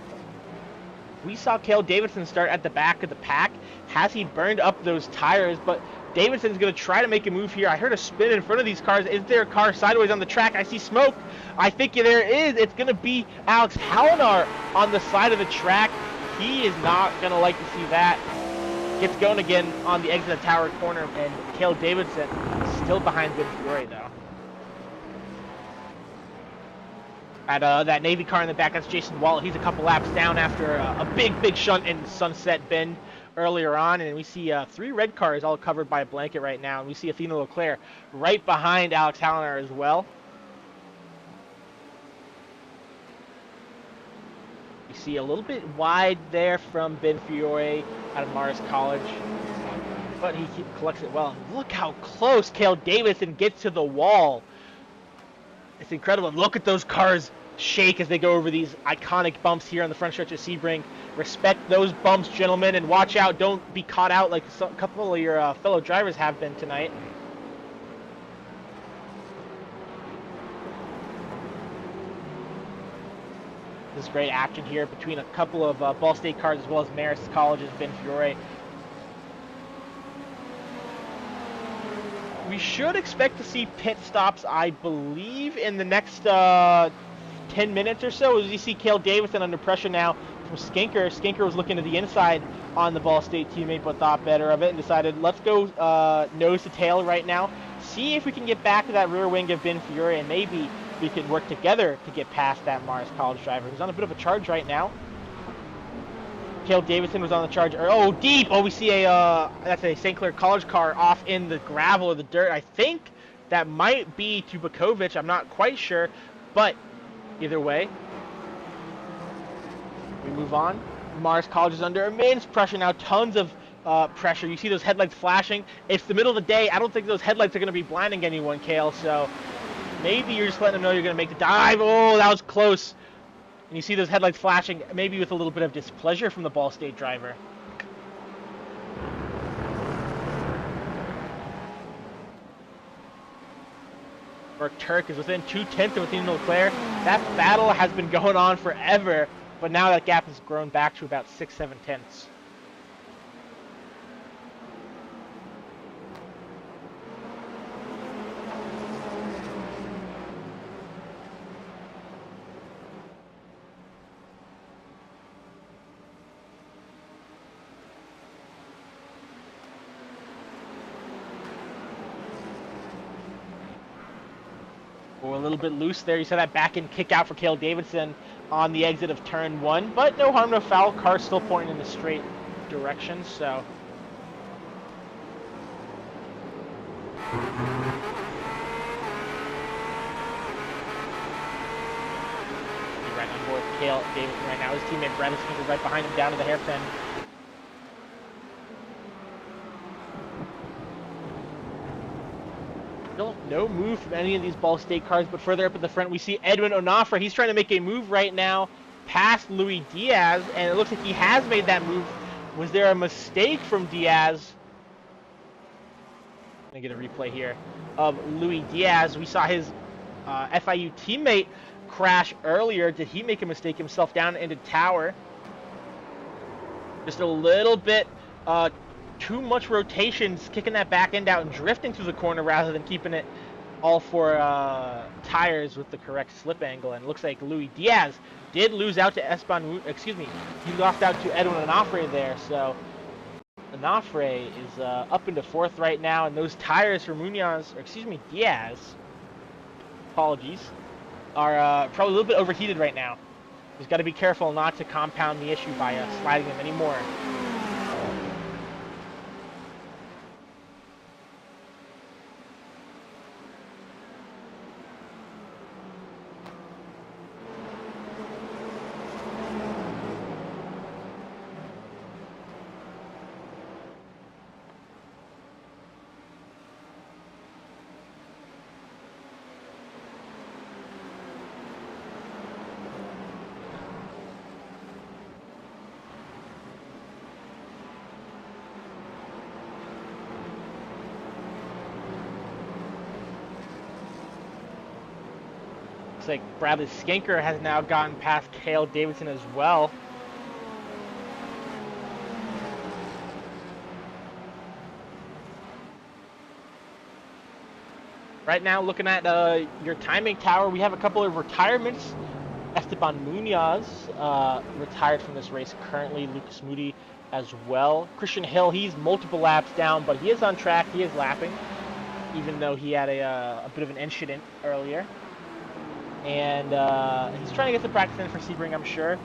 We saw Cale Davidson start at the back of the pack. Has he burned up those tires? But Davidson's going to try to make a move here. I heard a spin in front of these cars. Is there a car sideways on the track? I see smoke. I think there is. It's going to be Alex Hallinar on the side of the track. He is not going to like to see that. Gets going again on the exit of Tower Corner, and Cale Davidson still behind Ben Fiore, though. At that Navy car in the back, that's Jason Waller. He's a couple laps down after a big shunt in Sunset Bend earlier on, and we see 3 red cars all covered by a blanket right now, and we see Athena Leclerc right behind Alex Hallinar as well. See a little bit wide there from Ben Fiore out of Morris College, but he collects it well. Look how close Cale Davidson gets to the wall. It's incredible. Look at those cars shake as they go over these iconic bumps here on the front stretch of Sebring. Respect those bumps, gentlemen, and watch out. Don't be caught out like a couple of your fellow drivers have been tonight. This is great action here between a couple of Ball State cars as well as Marist College's Ben Fiore. We should expect to see pit stops, I believe, in the next 10 minutes or so. As you see Cale Davidson under pressure now from Skinker. Skinker was looking to the inside on the Ball State teammate, but thought better of it and decided, let's go nose to tail right now. See if we can get back to that rear wing of Ben Fiore, and maybe we can work together to get past that Morris College driver who's on a bit of a charge right now. Cale Davidson was on the charge. Oh, deep! Oh, we see that's a St. Clair College car off in the gravel or the dirt. I think that might be Tubakovic. I'm not quite sure, but either way, we move on. Morris College is under immense pressure now. Tons of pressure. You see those headlights flashing. It's the middle of the day. I don't think those headlights are going to be blinding anyone, Cale, so maybe you're just letting them know you're going to make the dive. Oh, that was close. And you see those headlights flashing, maybe with a little bit of displeasure from the Ball State driver. Mark Turek is within 2/10 of Athena Leclerc. That battle has been going on forever, but now that gap has grown back to about 6-7 tenths. A little bit loose there. You saw that back end kick out for Cale Davidson on the exit of turn 1, but no harm, no foul. Car still pointing in the straight direction, so. Right on board Cale Davidson right now. His teammate Bradley Skinker right behind him down to the hairpin. No move from any of these Ball State cars, but further up at the front we see Edwin Onofre. He's trying to make a move right now past Louis Diaz, and it looks like he has made that move. Was there a mistake from Diaz? Gonna get a replay here of Louis Diaz. We saw his FIU teammate crash earlier. Did he make a mistake himself down into tower? Just a little bit too much rotations, kicking that back end out and drifting through the corner rather than keeping it all four tires with the correct slip angle. And it looks like Louis Diaz did lose out to he lost out to Edwin Onofre there. So Onofre is up into fourth right now, and those tires for Diaz, apologies, are probably a little bit overheated right now. He's got to be careful not to compound the issue by sliding them anymore. Looks like Bradley Skanker has now gotten past Cale Davidson as well. Right now, looking at your timing tower, we have a couple of retirements. Esteban Munoz retired from this race currently. Lucas Moody as well. Christian Hill, he's multiple laps down, but he is on track. He is lapping, even though he had a bit of an incident earlier. And he's trying to get some practice in for Sebring, I'm sure.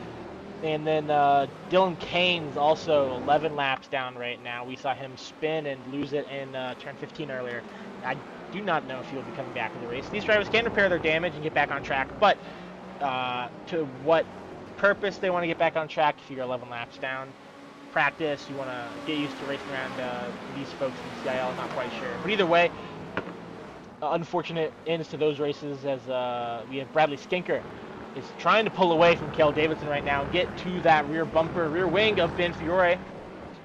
And then Dylan Kane's also 11 laps down right now. We saw him spin and lose it in turn 15 earlier. I do not know if he'll be coming back in the race. These drivers can repair their damage and get back on track, but to what purpose they want to get back on track if you're 11 laps down? Practice, you want to get used to racing around these folks in CIL, not quite sure. But either way, unfortunate ends to those races as we have Bradley Skanker is trying to pull away from Cale Davidson right now and get to that rear wing of Ben Fiore,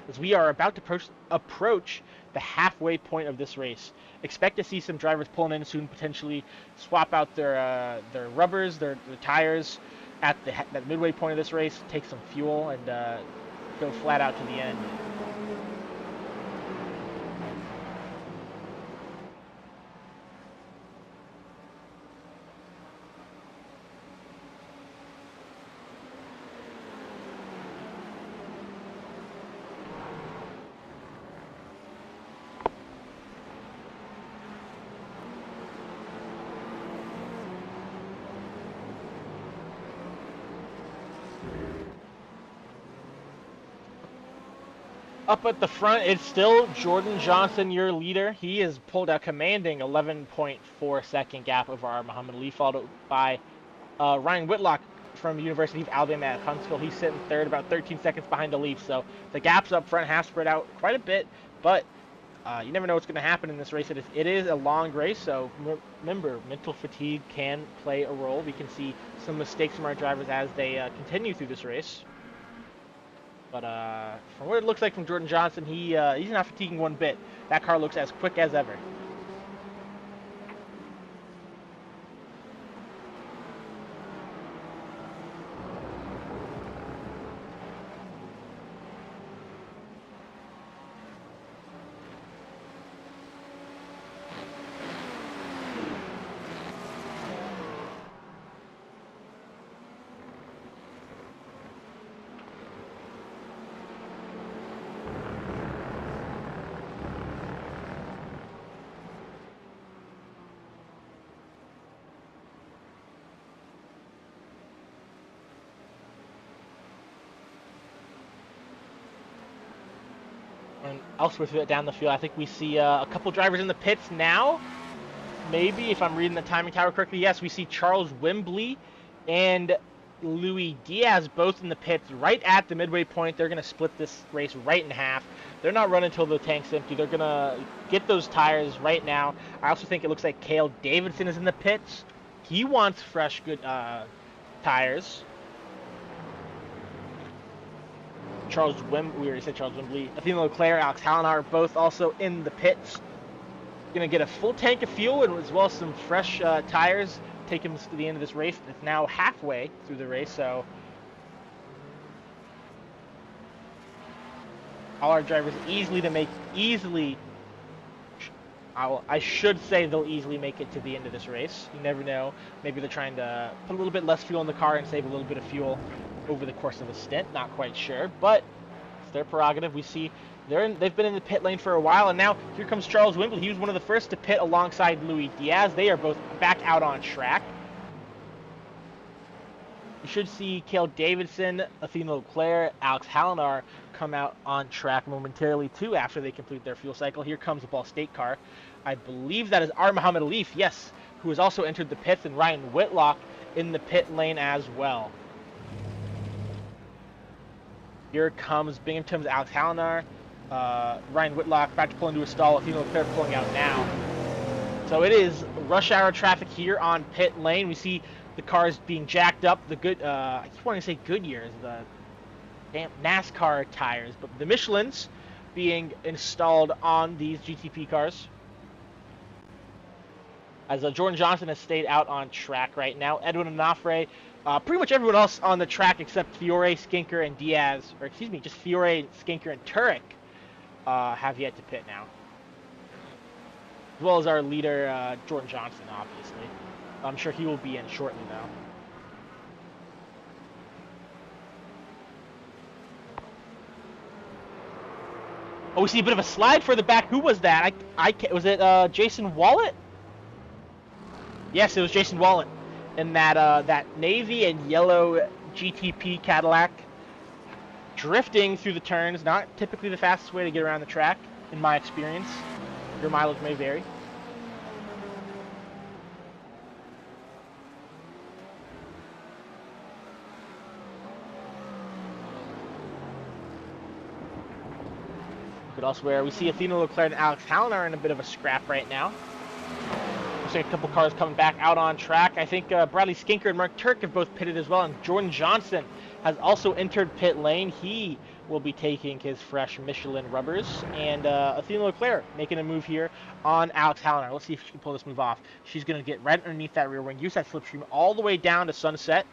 as we are about to approach the halfway point of this race. Expect to see some drivers pulling in soon, potentially swap out their rubbers, their tires at that midway point of this race, take some fuel, and go flat out to the end. Up at the front, it's still Jordan Johnson, your leader. He has pulled a commanding 11.4 second gap over our Muhammad Ali, followed by Ryan Whitlock from University of Alabama at Huntsville. He's sitting third, about 13 seconds behind the lead. So the gaps up front have spread out quite a bit, but you never know what's going to happen in this race. It is a long race, so remember, mental fatigue can play a role. We can see some mistakes from our drivers as they continue through this race. But from what it looks like from Jordan Johnson, he's not fatiguing one bit. That car looks as quick as ever. And elsewhere down the field, I think we see a couple drivers in the pits now. Maybe, if I'm reading the timing tower correctly, yes, we see Charles Wembley and Louis Diaz both in the pits right at the midway point. They're going to split this race right in half. They're not running until the tank's empty. They're going to get those tires right now. I also think it looks like Cale Davidson is in the pits. He wants fresh, good tires. We already said Charles Wembley. Athena Leclerc, Alex Hallinar are both also in the pits. Gonna get a full tank of fuel and as well as some fresh tires. Take him to the end of this race. It's now halfway through the race, so all our drivers I should say they'll easily make it to the end of this race. You never know. Maybe they're trying to put a little bit less fuel in the car and save a little bit of fuel over the course of a stint. Not quite sure, but it's their prerogative. We see they've been in the pit lane for a while, and now here comes Charles Wimble. He was one of the first to pit alongside Louis Diaz. They are both back out on track. You should see Cale Davidson, Athena Leclerc, Alex Hallinar come out on track momentarily too after they complete their fuel cycle. Here comes the Ball State car. I believe that is R. Muhammad Alif, yes, who has also entered the pits, and Ryan Whitlock in the pit lane as well. Here comes Binghamton's Alex Hallinar. Ryan Whitlock about to pull into a stall. Athena Leclerc pulling out now. So it is rush hour traffic here on pit lane. We see the cars being jacked up. The good, I keep wanting to say Goodyears, the damn NASCAR tires, but the Michelins being installed on these GTP cars. As Jordan Johnson has stayed out on track right now. Edwin Onofre, pretty much everyone else on the track except Fiore, Skinker, and Diaz, or excuse me, just Fiore, Skinker, and Turek have yet to pit now. As well as our leader, Jordan Johnson, obviously. I'm sure he will be in shortly, though. Oh, we see a bit of a slide further back. Who was that? Was it Jason Wallet? Yes, it was Jason Wallet in that navy and yellow GTP Cadillac, drifting through the turns. Not typically the fastest way to get around the track, in my experience. Your mileage may vary. Look at elsewhere. We see Athena Leclerc and Alex Hallinar in a bit of a scrap right now. Looks like a couple cars coming back out on track. I think Bradley Skinker and Mark Turk have both pitted as well, and Jordan Johnson has also entered pit lane. He will be taking his fresh Michelin rubbers, and Athena Leclerc making a move here on Alex Hallinar. Let's see if she can pull this move off. She's going to get right underneath that rear wing, use that slipstream all the way down to Sunset.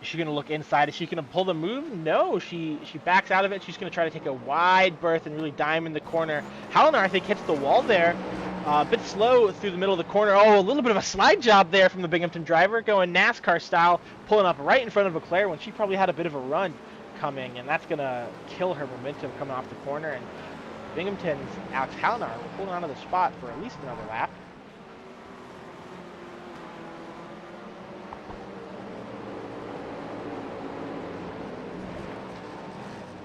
Is she going to look inside? Is she going to pull the move? No, she backs out of it. She's going to try to take a wide berth and really dime in the corner. Hallinar, I think, hits the wall there. A bit slow through the middle of the corner. Oh, a little bit of a slide job there from the Binghamton driver, going NASCAR style, pulling up right in front of Leclerc when she probably had a bit of a run coming, and that's going to kill her momentum coming off the corner. And Binghamton's Alex Hallinar holding on to the spot for at least another lap.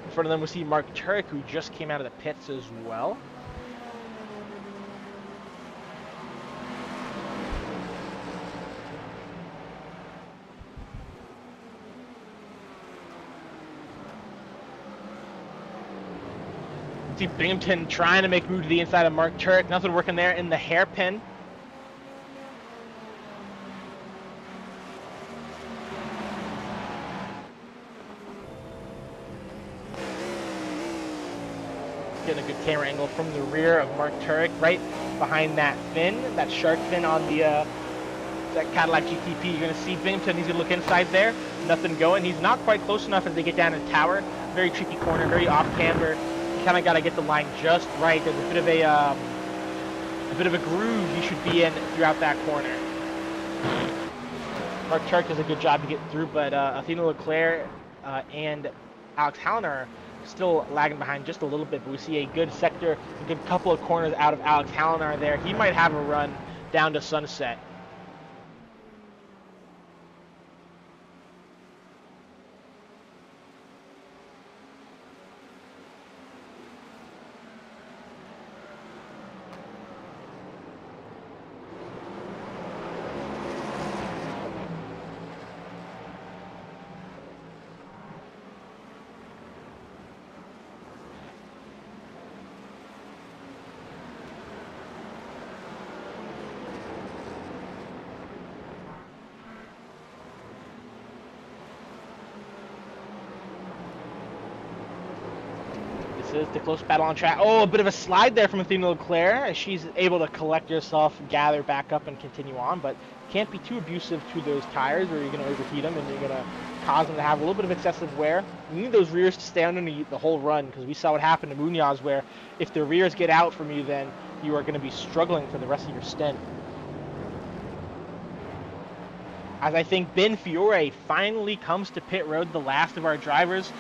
In front of them we see Mark Turek, who just came out of the pits as well. See Binghamton trying to make a move to the inside of Mark Turek. Nothing working there in the hairpin. Getting a good camera angle from the rear of Mark Turek, right behind that fin, that shark fin on the that Cadillac GTP. You're going to see Binghamton. He's going to look inside there. Nothing going. He's not quite close enough as they get down to the tower. Very tricky corner, very off camber. Kind of got to get the line just right. There's a bit of a groove you should be in throughout that corner. Mark Turek does a good job to get through, but Athena Leclerc and Alex Hallinar still lagging behind just a little bit. But we see a good sector, a good couple of corners out of Alex Hallinar there. He might have a run down to Sunset. is the close battle on track. Oh, a bit of a slide there from Athena Leclerc. She's able to collect herself, gather back up, and continue on, but can't be too abusive to those tires or you're going to overheat them and you're going to cause them to have a little bit of excessive wear. You need those rears to stay underneath the whole run because we saw what happened to Munoz where if the rears get out from you, then you are going to be struggling for the rest of your stint. As I think Ben Fiore finally comes to pit road, the last of our drivers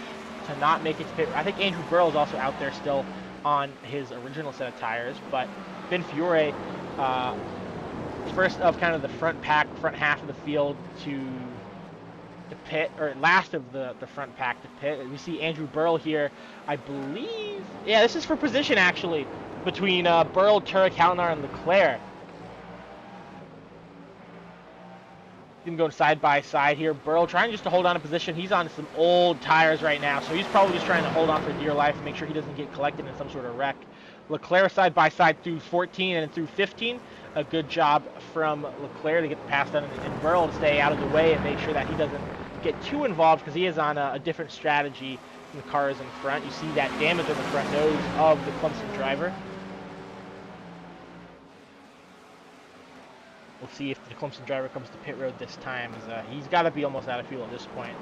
to not make it to pit. I think Andrew Burl is also out there still on his original set of tires, but Ben Fiore, first of kind of the front half of the field to pit, or last of the front pack to pit. We see Andrew Burl here, I believe. Yeah, this is for position actually between Burl, Turek, Halinar, and Leclerc. Them going side by side here. Burl trying just to hold on to position. He's on some old tires right now, so he's probably just trying to hold on for dear life and make sure he doesn't get collected in some sort of wreck. Leclerc side by side through 14 and through 15. A good job from Leclerc to get the pass done, and Burl to stay out of the way and make sure that he doesn't get too involved because he is on a different strategy than the cars in front. You see that damage on the front nose of the Clemson driver. We'll see if the Clemson driver comes to pit road this time. As, he's got to be almost out of fuel at this point.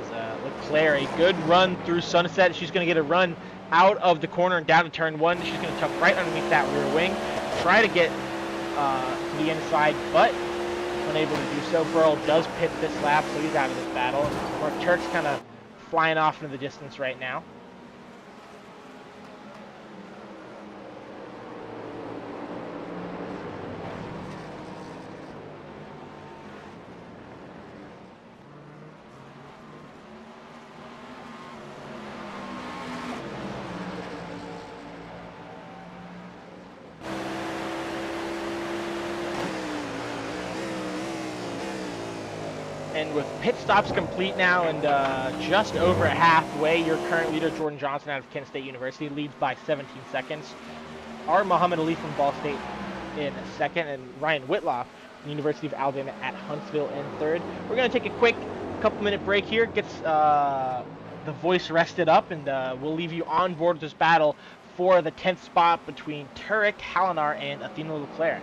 As Leclerc, a good run through Sunset. She's going to get a run out of the corner and down to turn one. She's going to tuck right underneath that rear wing. Try to get to the inside, but unable to do so. Burl does pit this lap, so he's out of this battle. Mark Turk's kind of flying off into the distance right now. And with pit stops complete now and just over halfway, your current leader, Jordan Johnson out of Kent State University, leads by 17 seconds. Our Muhammad Ali from Ball State in second, and Ryan Whitlock from the University of Alabama at Huntsville in third. We're going to take a quick couple-minute break here, gets the voice rested up, and we'll leave you on board with this battle for the 10th spot between Turek, Halinar, and Athena Leclerc.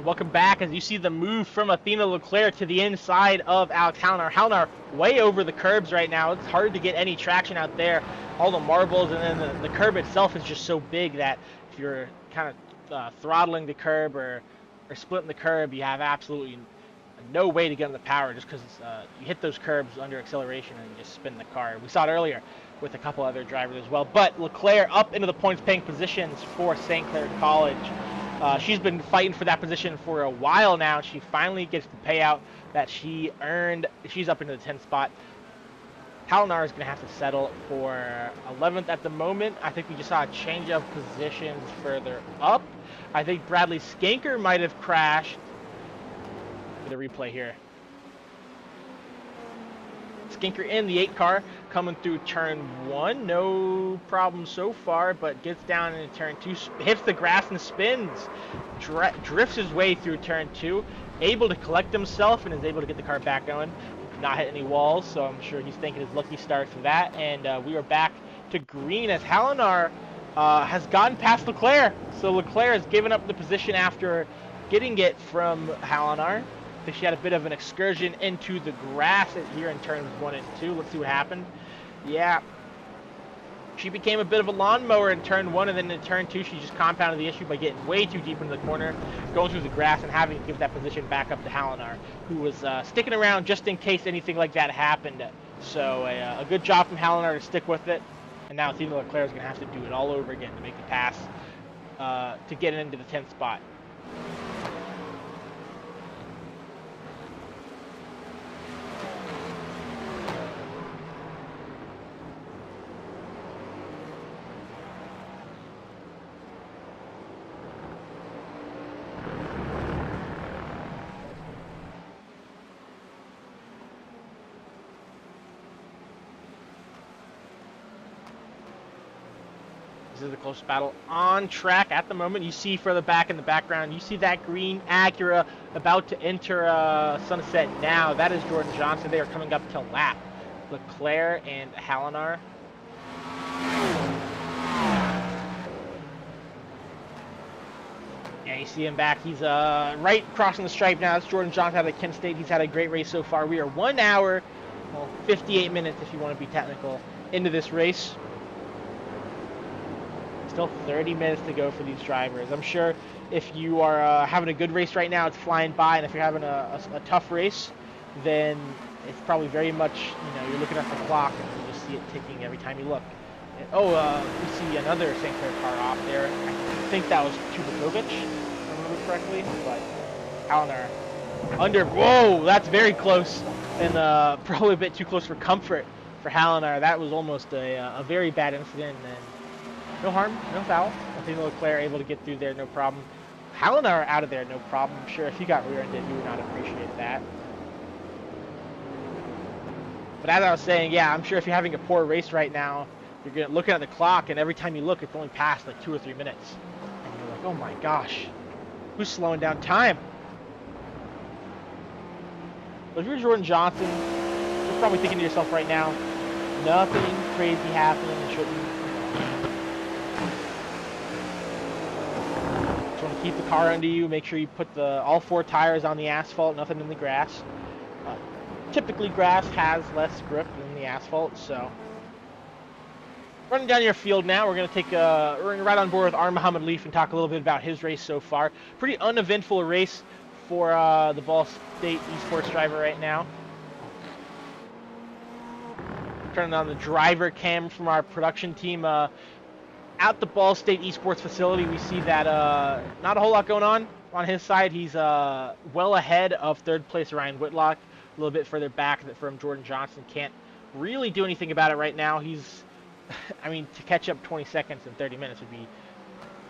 Welcome back as you see the move from Athena Leclerc to the inside of Alex Halinar. Halinar way over the curbs right now. It's hard to get any traction out there. All the marbles, and then the curb itself is just so big that if you're kind of throttling the curb or splitting the curb, you have absolutely no way to get on the power just because you hit those curbs under acceleration and you just spin the car. We saw it earlier with a couple other drivers as well. But Leclerc up into the points-paying positions for St. Clair College. She's been fighting for that position for a while now. She finally gets the payout that she earned. She's up into the 10th spot. Halinar is going to have to settle for 11th at the moment. I think we just saw a change of positions further up. I think Bradley Skanker might have crashed. Get a replay here. Skinker in the 8 car coming through turn 1. No problem so far, but gets down into turn 2, hits the grass and spins. Drifts his way through turn 2, able to collect himself and is able to get the car back going. Not hit any walls, so I'm sure he's thanking his lucky stars for that. And we are back to green as Halinar has gotten past Leclerc. So Leclerc has given up the position after getting it from Halinar. I think she had a bit of an excursion into the grass here in turns 1 and 2. Let's see what happened. Yeah. She became a bit of a lawnmower in turn 1, and then in turn 2, she just compounded the issue by getting way too deep into the corner, going through the grass, and having to give that position back up to Halinar, who was sticking around just in case anything like that happened. So a good job from Halinar to stick with it, and now Tina Leclerc is going to have to do it all over again to make the pass to get into the 10th spot. This is the closest battle on track at the moment. You see further back in the background, you see that green Acura about to enter sunset now. That is Jordan Johnson. They are coming up to lap. Leclerc and Halinar. Yeah, you see him back. He's right crossing the stripe now. That's Jordan Johnson out of Kent State. He's had a great race so far. We are 1 hour, well, 58 minutes if you want to be technical, into this race. Still 30 minutes to go for these drivers. I'm sure if you are having a good race right now, it's flying by, and if you're having a tough race, then it's probably very much, you're looking at the clock and you just see it ticking every time you look. And, we see another St. Clair car off there. I think that was Tubakovic, if I remember correctly, but Halinar under. Whoa, that's very close, and probably a bit too close for comfort for Halinar. That was almost a very bad incident, and no harm, no foul. I think Leclerc able to get through there, no problem. Halinar out of there, no problem. I'm sure if he got rear-ended, he would not appreciate that. But as I was saying, yeah, I'm sure if you're having a poor race right now, you're looking at the clock, and every time you look, it's only past like 2 or 3 minutes. And you're like, oh my gosh, who's slowing down time? But if you're Jordan Johnson, you're probably thinking to yourself right now, nothing crazy happening, it shouldn't. Just want to keep the car under you, make sure you put all 4 tires on the asphalt, nothing in the grass. Typically grass has less grip than the asphalt, so. Running down your field now, we're going to we're right on board with R. Muhammad Leaf and talk a little bit about his race so far. Pretty uneventful race for the Ball State Esports driver right now. Turning on the driver cam from our production team. At the Ball State Esports facility, we see that not a whole lot going on his side. He's well ahead of 3rd place Ryan Whitlock. A little bit further back from Jordan Johnson. Can't really do anything about it right now. He's, I mean, to catch up 20 seconds in 30 minutes would be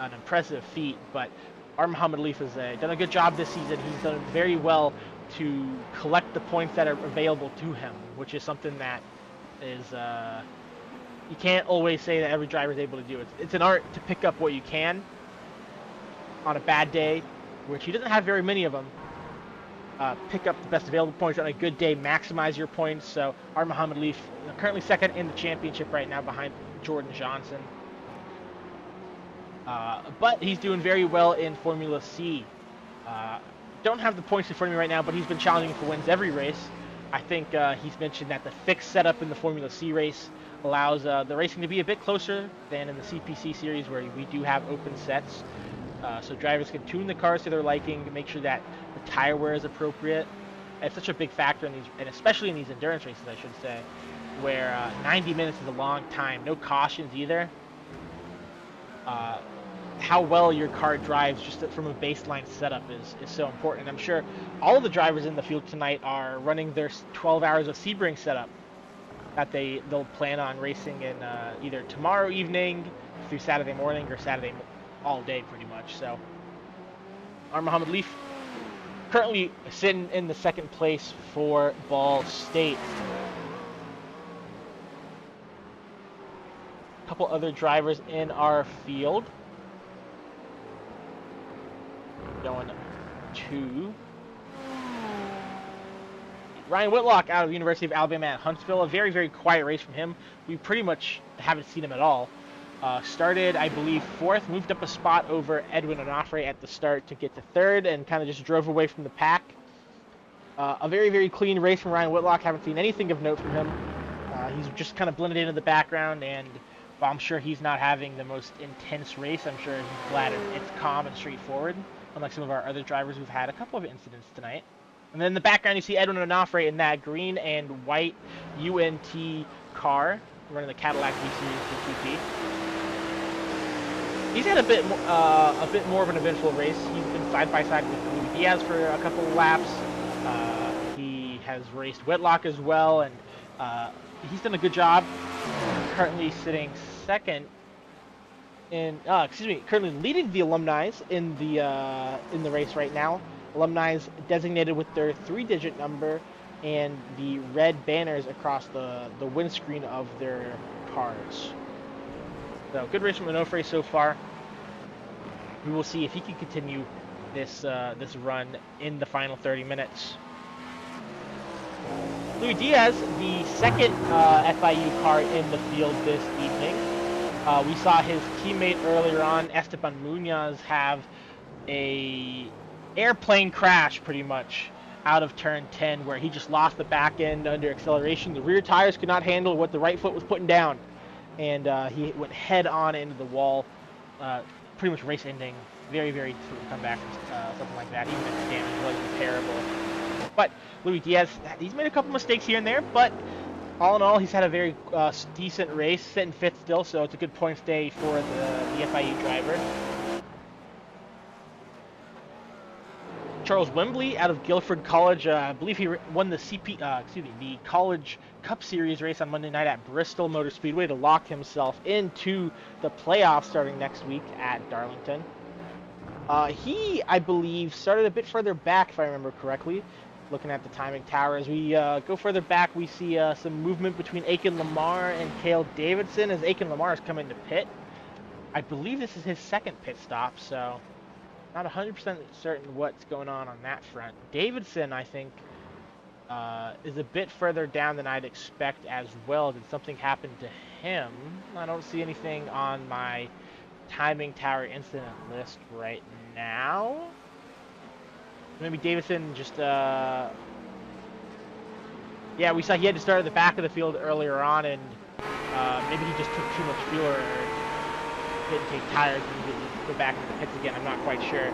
an impressive feat. But R. Muhammad Leaf has done a good job this season. He's done very well to collect the points that are available to him, which is something that is, you can't always say that every driver is able to do it. It's an art to pick up what you can on a bad day, which he doesn't have very many of them. Pick up the best available points on a good day, maximize your points. So R. Muhammad Leaf currently 2nd in the championship right now behind Jordan Johnson. But he's doing very well in Formula C. Don't have the points in front of me right now, but he's been challenging for wins every race. I think he's mentioned that the fixed setup in the Formula C race allows the racing to be a bit closer than in the CPC series, where we do have open sets. So drivers can tune the cars to their liking, make sure that the tire wear is appropriate. it's such a big factor in these, and especially in these endurance races, I should say, where 90 minutes is a long time. No cautions either. How well your car drives just from a baseline setup is so important. And I'm sure all of the drivers in the field tonight are running their 12 hours of Sebring setup that they'll plan on racing in either tomorrow evening through Saturday morning or Saturday all day pretty much. So Muhammad Leaf currently sitting in the second place for Ball State. A couple other drivers in our field. Going to Ryan Whitlock out of the University of Alabama at Huntsville. A very, very quiet race from him. We pretty much haven't seen him at all. Started, I believe, 4th, moved up a spot over Edwin Onofre at the start to get to 3rd, and kind of just drove away from the pack. A very, very clean race from Ryan Whitlock. Haven't seen anything of note from him. He's just kind of blended into the background, and while I'm sure he's not having the most intense race, I'm sure he's glad it's calm and straightforward, unlike some of our other drivers who've had a couple of incidents tonight. And then in the background, you see Edwin Onofre in that green and white UNT car, running the Cadillac V-Series GTP. He's had a bit more of an eventful race. He's been side by side with Louis Diaz for a couple of laps. He has raced Whitlock as well, and he's done a good job. Currently sitting second in, currently leading the alumni in the race right now. Alumni designated with their 3-digit number and the red banners across the windscreen of their cars. So good race from Onofre so far. We will see if he can continue this run in the final 30 minutes. Louis Diaz, the second FIU car in the field this evening. We saw his teammate earlier on, Esteban Munoz, have a airplane crash pretty much out of turn 10, where he just lost the back end under acceleration. The rear tires could not handle what the right foot was putting down, and he went head on into the wall. Pretty much race ending. Very, very difficult to come back from something like that, even if the damage was repairable. But Louis Diaz, he's made a couple mistakes here and there, but all in all, he's had a very decent race, sitting 5th still, so it's a good points day for the FIU driver. Charles Wembley out of Guilford College, I believe he won the the College Cup Series race on Monday night at Bristol Motor Speedway to lock himself into the playoffs starting next week at Darlington. He, I believe, started a bit further back, if I remember correctly. Looking at the timing tower, as we go further back, we see some movement between Aiken Lamar and Cale Davidson as Aiken Lamar is coming to pit. I believe this is his second pit stop, so not 100% certain what's going on that front. Davidson, I think, is a bit further down than I'd expect as well. Did something happen to him? I don't see anything on my timing tower incident list right now. Maybe Davidson just, yeah, we saw he had to start at the back of the field earlier on, and maybe he just took too much fuel or didn't take tires and didn't go back into the pits again. I'm not quite sure.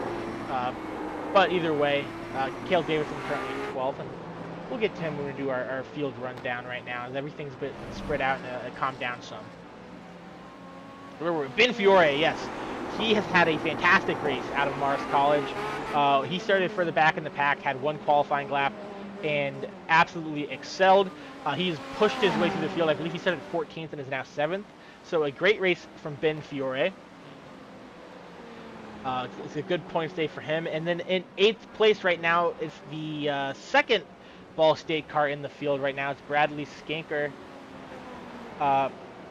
But either way, Cale Davidson currently 12th, and we'll get to him when we do our field rundown right now, as everything's a bit spread out and calmed down some. Remember, Ben Fiore, yes. He has had a fantastic race out of Morris College. He started further back in the pack, had one qualifying lap, and absolutely excelled. He's pushed his way through the field. I believe he started 14th and is now 7th. So a great race from Ben Fiore. It's a good points day for him. And then in 8th place right now is the second Ball State car in the field right now. It's Bradley Skanker.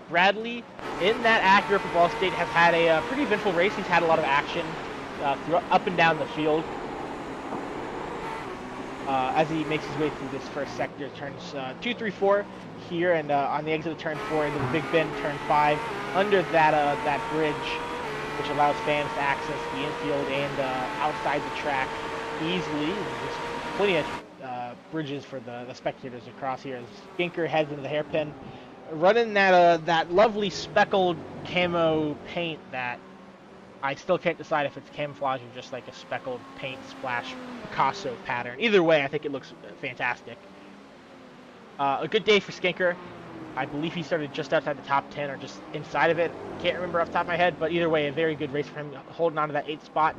Bradley, in that Acura for Ball State, has had a pretty eventful race. He's had a lot of action up and down the field as he makes his way through this first sector. Turns 2, 3, 4 here, and on the exit of turn 4 into the Big Bend, turn 5, under that bridge, which allows fans to access the infield and outside the track easily. There's plenty of bridges for the spectators across here. As Skinker heads into the hairpin, running that lovely speckled camo paint that I still can't decide if it's camouflage or just like a speckled paint splash Picasso pattern. Either way, I think it looks fantastic. A good day for Skinker. I believe he started just outside the top 10 or just inside of it. Can't remember off the top of my head, but either way, a very good race for him, holding on to that 8th spot.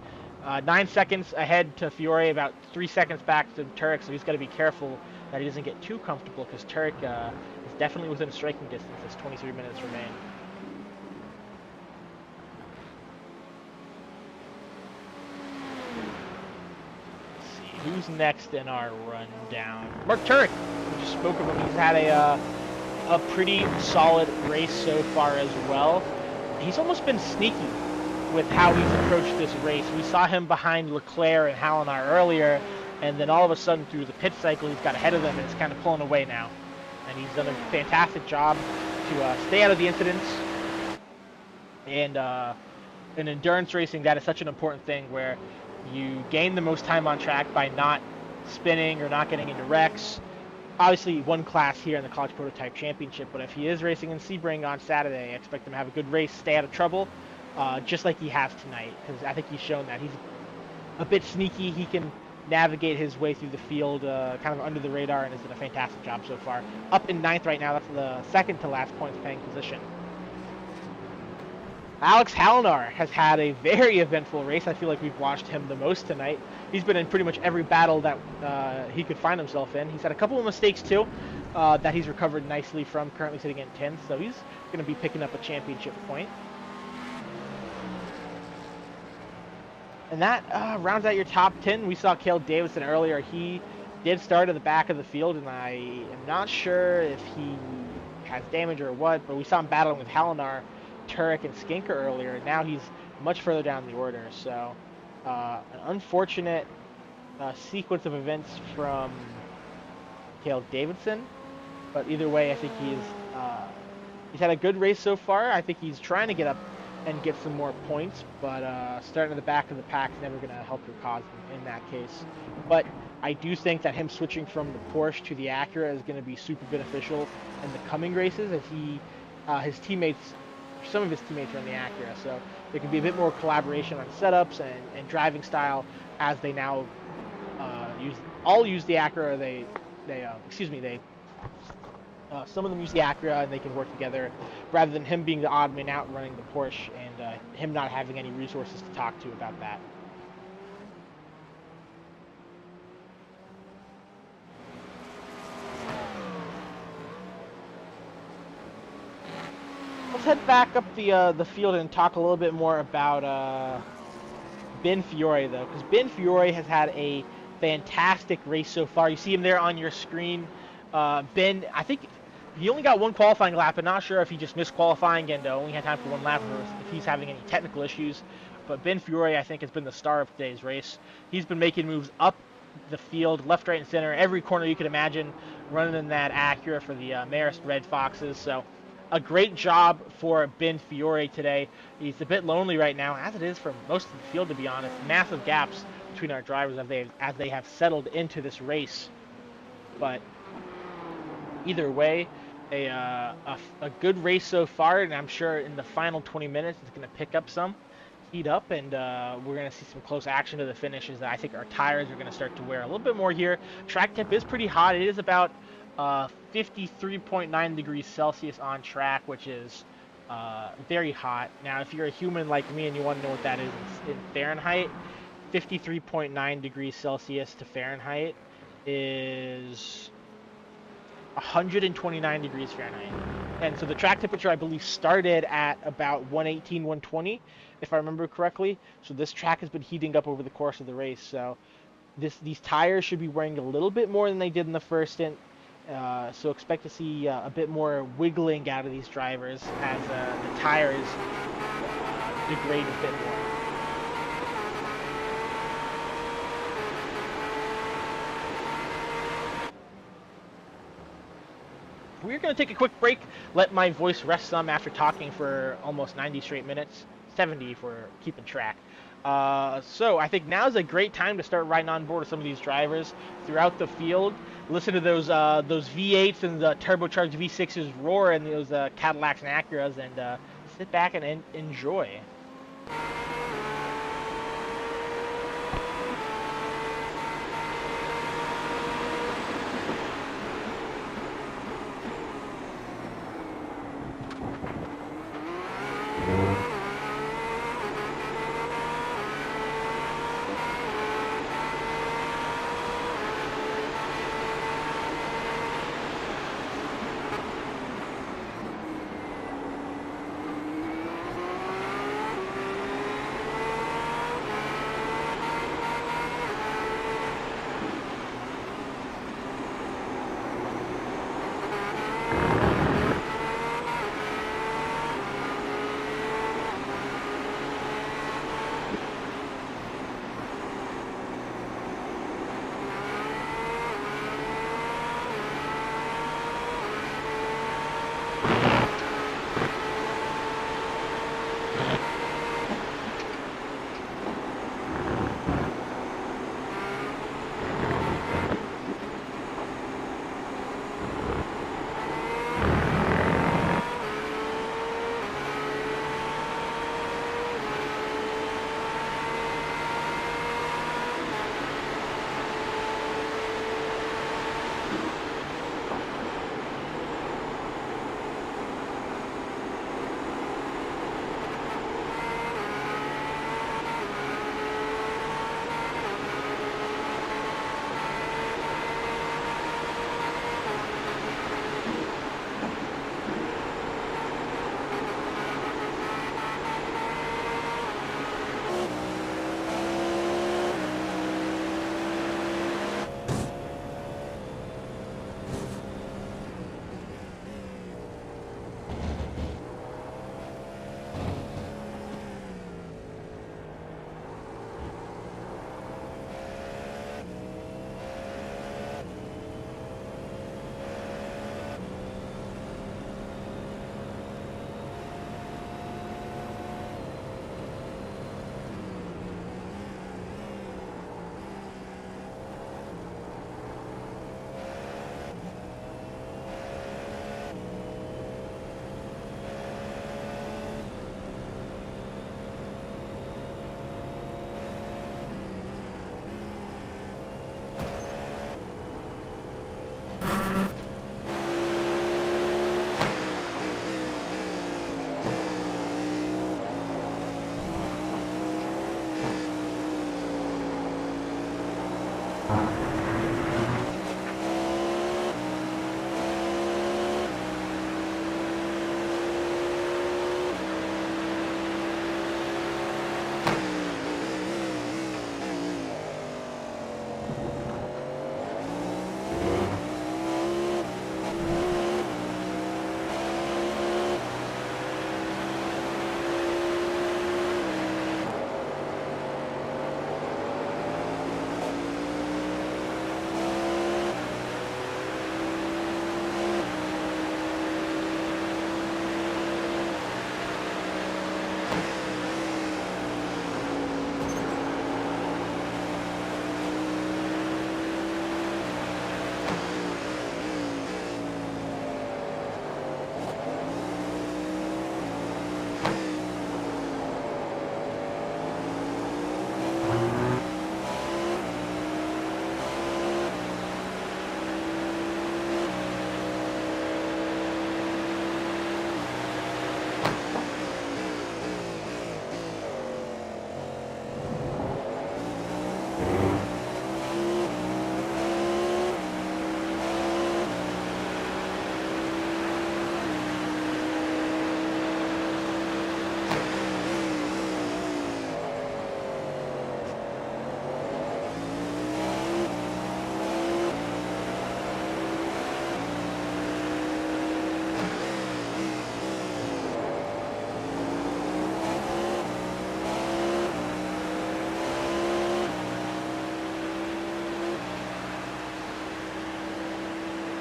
9 seconds ahead to Fiore, about 3 seconds back to Turek, so he's got to be careful that he doesn't get too comfortable because Turek is definitely within striking distance as 23 minutes remain. Let's see, who's next in our rundown? Mark Turek. We just spoke of him. He's had a pretty solid race so far as well. He's almost been sneaky with how he's approached this race. We saw him behind Leclerc and Hallinar earlier, and then all of a sudden through the pit cycle, he's got ahead of them and is kind of pulling away now. And he's done a fantastic job to stay out of the incidents. And in endurance racing, that is such an important thing where you gain the most time on track by not spinning or not getting into wrecks. Obviously, one class here in the College Prototype Championship, but if he is racing in Sebring on Saturday, I expect him to have a good race, stay out of trouble, just like he has tonight, because I think he's shown that he's a bit sneaky. He can navigate his way through the field kind of under the radar and has done a fantastic job so far. Up in 9th right now, that's the second to last points paying position. Alex Hallinar has had a very eventful race. I feel like we've watched him the most tonight. He's been in pretty much every battle that he could find himself in. He's had a couple of mistakes too that he's recovered nicely from, currently sitting in 10th, so he's going to be picking up a championship point. And that rounds out your top 10. We saw Cale Davidson earlier. He did start at the back of the field, and I am not sure if he has damage or what, but we saw him battling with Hallinar, Turek, and Skinker earlier. Now he's much further down the order, so an unfortunate sequence of events from Cale Davidson, but either way, I think he's had a good race so far. I think he's trying to get up and get some more points, but starting at the back of the pack is never going to help your cause in that case. But I do think that him switching from the Porsche to the Acura is going to be super beneficial in the coming races, as some of his teammates are in the Acura, so there can be a bit more collaboration on setups and driving style as they now use the Acura. Some of them use the Acura and they can work together, rather than him being the odd man out running the Porsche and him not having any resources to talk to about that. Let's head back up the field and talk a little bit more about Ben Fiore, though, because Ben Fiore has had a fantastic race so far. You see him there on your screen. Ben, I think he only got one qualifying lap. I'm not sure if he just missed qualifying and only had time for one lap, or if he's having any technical issues. But Ben Fiore, I think, has been the star of today's race. He's been making moves up the field, left, right, and center, every corner you could imagine, running in that Acura for the Marist Red Foxes. So a great job for Ben Fiore today. He's a bit lonely right now, as it is for most of the field, to be honest. Massive gaps between our drivers as they have settled into this race. But either way, a good race so far, and I'm sure in the final 20 minutes it's going to pick up some, heat up, and we're going to see some close action to the finishes. I think our tires are going to start to wear a little bit more here. Track temp is pretty hot. It is about 53.9 degrees Celsius on track, which is very hot. Now, if you're a human like me and you want to know what that is in Fahrenheit, 53.9 degrees Celsius to Fahrenheit is 129 degrees Fahrenheit. And so the track temperature, I believe, started at about 118, 120, if I remember correctly. So this track has been heating up over the course of the race. So these tires should be wearing a little bit more than they did in the first stint. So expect to see a bit more wiggling out of these drivers as the tires degrade a bit more. We're going to take a quick break, let my voice rest some after talking for almost 90 straight minutes, 70 if we're keeping track. So I think now is a great time to start riding on board with some of these drivers throughout the field. Listen to those V8s and the turbocharged V6s roar, and those Cadillacs and Acuras, and sit back and enjoy.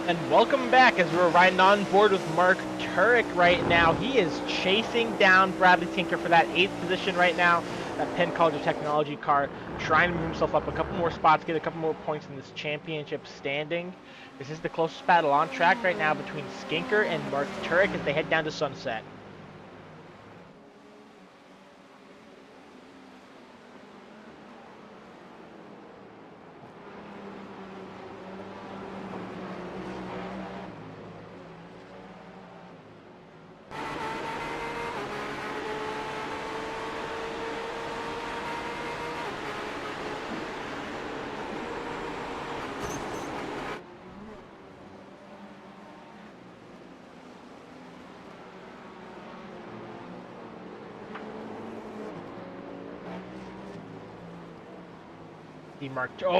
And welcome back as we're riding on board with Mark Turek right now. He is chasing down Bradley Tinker for that 8th position right now. That Penn College of Technology car, trying to move himself up a couple more spots, get a couple more points in this championship standing. This is the closest battle on track right now between Skinker and Mark Turek as they head down to Sunset.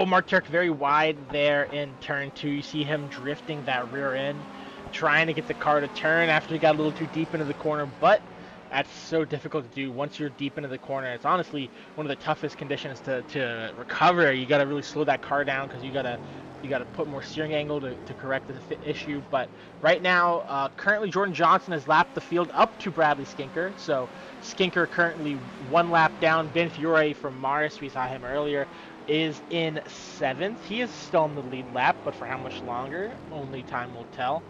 Mark Turk very wide there in turn 2. You see him drifting that rear end, trying to get the car to turn after he got a little too deep into the corner, but that's so difficult to do once you're deep into the corner. It's honestly one of the toughest conditions to recover. You got to really slow that car down because you got to put more steering angle to correct the issue. But right now, currently Jordan Johnson has lapped the field up to Bradley Skinker. So Skinker currently 1 lap down. Ben Fiore from Mars, we saw him earlier, is in 7th. He is still in the lead lap, but for how much longer, only time will tell.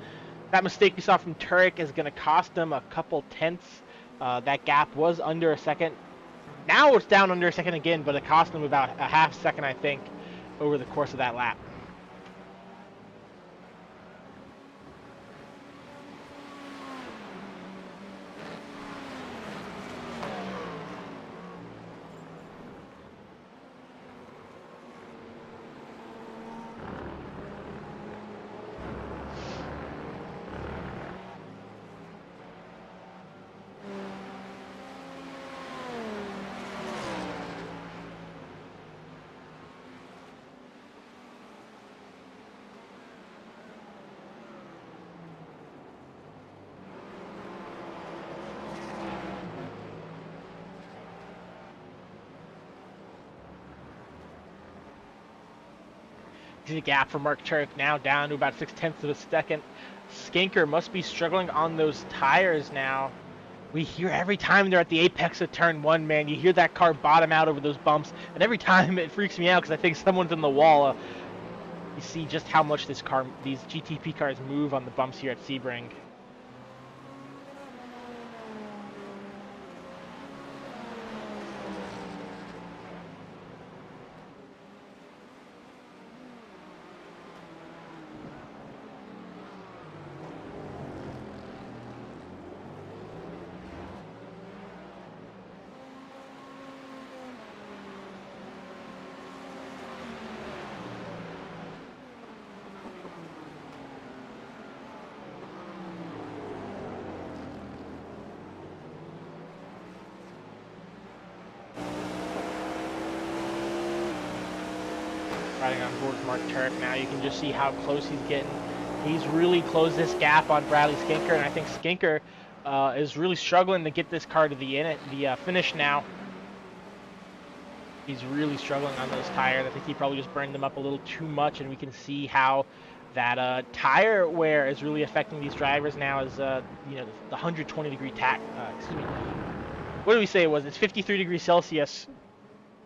That mistake we saw from Turek is going to cost him a couple tenths. That gap was under a second. Now it's down under a second again, but it cost him about a half second, I think, over the course of that lap. The gap for Mark Turek now down to about 0.6 of a second. Skinker must be struggling on those tires now. We hear every time they're at the apex of turn 1, man, you hear that car bottom out over those bumps, and every time it freaks me out because I think someone's in the wall. You see just how much these GTP cars move on the bumps here at Sebring. Riding on board with Mark Turek now, you can just see how close he's getting. He's really closed this gap on Bradley Skinker, and I think Skinker is really struggling to get this car to the finish now. He's really struggling on those tires. I think he probably just burned them up a little too much, and we can see how that tire wear is really affecting these drivers now. As the 120-degree what did we say it was? It's 53 degrees Celsius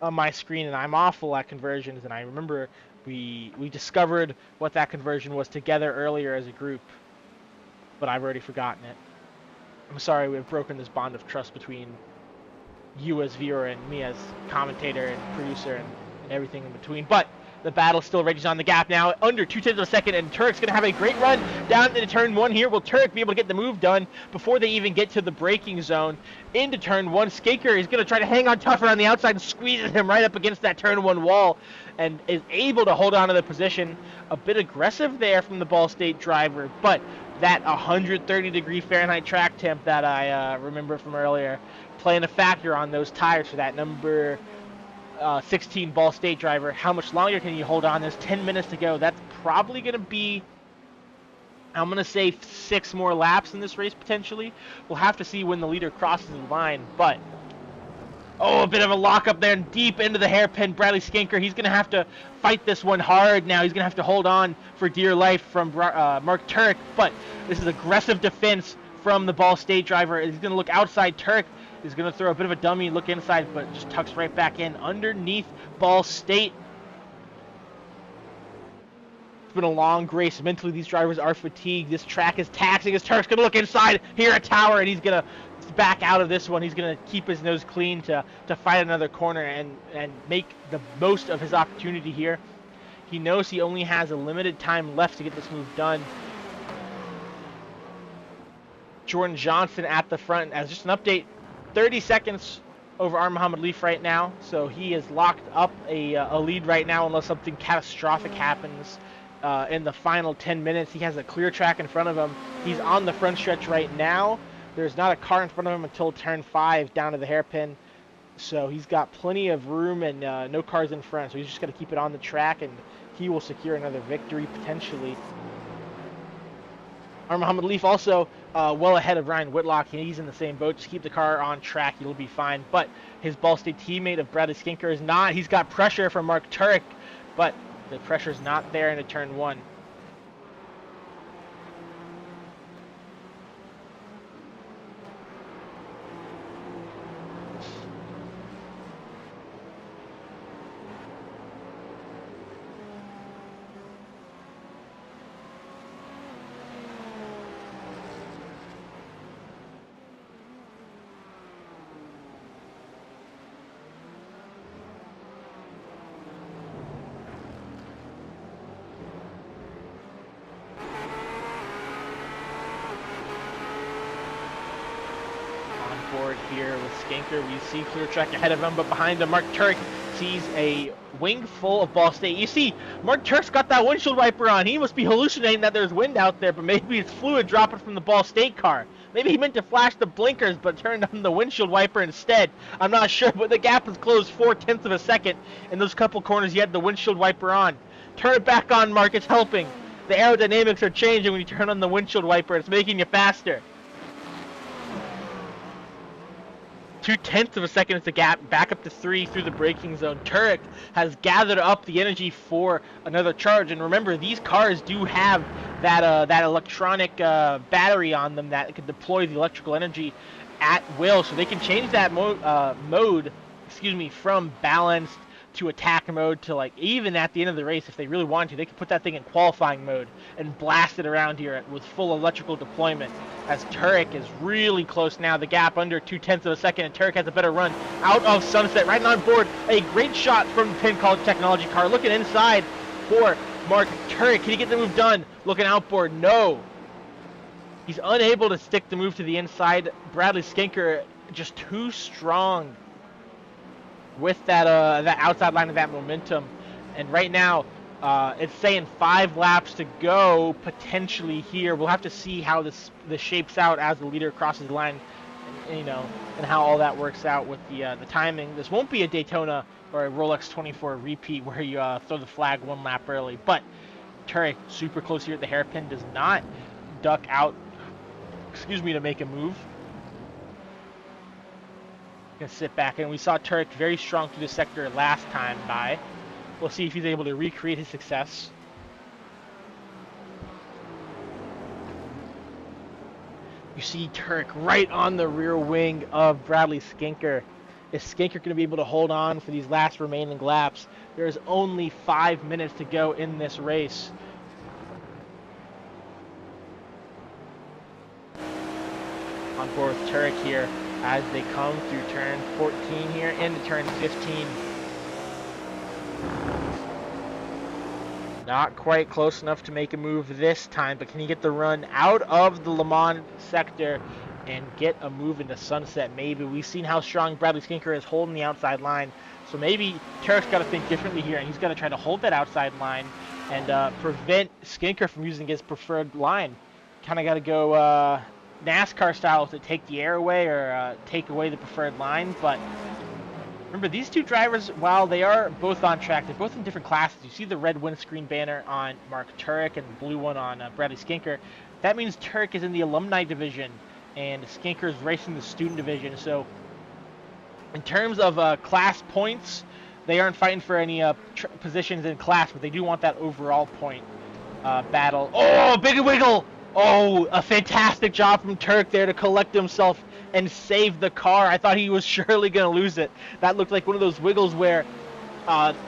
on my screen, and I'm awful at conversions, and I remember we discovered what that conversion was together earlier as a group, but I've already forgotten it. I'm sorry we've broken this bond of trust between you as viewer and me as commentator and producer and everything in between, but the battle still rages on. The gap now under 0.2 of a second, and Turek's going to have a great run down into turn 1 here. Will Turek be able to get the move done before they even get to the braking zone into turn 1? Skinker is going to try to hang on tougher on the outside and squeezes him right up against that turn 1 wall and is able to hold on to the position. A bit aggressive there from the Ball State driver, but that 130-degree Fahrenheit track temp that I remember from earlier playing a factor on those tires for that number 16 Ball State driver. How much longer can you hold on? There's 10 minutes to go. That's probably going to be, I'm going to say, 6 more laps in this race potentially. We'll have to see when the leader crosses the line, but Oh, a bit of a lock up there and deep into the hairpin. Bradley Skinker, he's going to have to fight this one hard now. He's going to have to hold on for dear life from Mark Turek, but this is aggressive defense from the Ball State driver. He's going to look outside. Turek is going to throw a bit of a dummy, look inside, but just tucks right back in underneath Ball State. It's been a long race. Mentally, these drivers are fatigued. This track is taxing. As Turk's going to look inside here at Tower, and he's going to back out of this one. He's going to keep his nose clean to fight another corner and make the most of his opportunity here. He knows he only has a limited time left to get this move done. Jordan Johnson at the front. As just an update, 30 seconds over R. Muhammad Leaf right now, so he is locked up a lead right now unless something catastrophic happens in the final 10 minutes. He has a clear track in front of him. He's on the front stretch right now. There's not a car in front of him until turn 5 down to the hairpin, so he's got plenty of room and no cars in front, so he's just got to keep it on the track and he will secure another victory potentially. R. Muhammad Leaf also well ahead of Ryan Whitlock. He's in the same boat. Just keep the car on track. He'll be fine. But his Ball State teammate of Bradley Skinker is not. He's got pressure from Mark Turek, but the pressure's not there into turn 1. Board here with Skinker. We see clear track ahead of him, but behind him, Mark Turek sees a wing full of Ball State. You see, Mark Turek's got that windshield wiper on. He must be hallucinating that there's wind out there, but maybe it's fluid dropping from the Ball State car. Maybe he meant to flash the blinkers, but turned on the windshield wiper instead. I'm not sure, but the gap is closed 0.4 of a second. In those couple corners, you had the windshield wiper on. Turn it back on, Mark. It's helping. The aerodynamics are changing when you turn on the windshield wiper. It's making you faster. 0.2 of a second is the gap, back up to 3 through the braking zone. Turek has gathered up the energy for another charge, and remember, these cars do have that electronic battery on them that can deploy the electrical energy at will, so they can change that mode, from balanced to attack mode to, like, even at the end of the race, if they really want to, they can put that thing in qualifying mode and blast it around here with full electrical deployment. As Turek is really close now, the gap under 0.2 of a second, and Turek has a better run out of Sunset, right on board. A great shot from the Penn College Technology car. Looking inside for Mark Turek. Can he get the move done? Looking outboard, no. He's unable to stick the move to the inside. Bradley Skinker just too strong with that outside line of that momentum. And right now, it's saying 5 laps to go potentially here. We'll have to see how this shapes out as the leader crosses the line, and how all that works out with the timing. This won't be a Daytona or a Rolex 24 repeat where you throw the flag 1 lap early. But Turek super close here at the hairpin, does not duck out, to make a move. Gonna sit back, and we saw Turek very strong through the sector last time by. We'll see if he's able to recreate his success. You see Turek right on the rear wing of Bradley Skinker. Is Skinker going to be able to hold on for these last remaining laps? There's only 5 minutes to go in this race. On board with Turek here as they come through turn 14 here into turn 15. Not quite close enough to make a move this time, but can he get the run out of the Le Mans sector and get a move into Sunset? Maybe. We've seen how strong Bradley Skinker is holding the outside line, so maybe Turek's got to think differently here, and he's got to try to hold that outside line and prevent Skinker from using his preferred line. Kind of got to go NASCAR style to take the air away or take away the preferred line. But remember, these two drivers, while they are both on track, they're both in different classes. You see the red windscreen banner on Mark Turek and the blue one on Bradley Skinker. That means Turek is in the alumni division and Skinker is racing the student division. So In terms of class points, they aren't fighting for any positions in class, but they do want that overall point battle. Oh, big wiggle! Oh, a fantastic job from Turk there to collect himself and save the car. I thought he was surely going to lose it. That looked like one of those wiggles where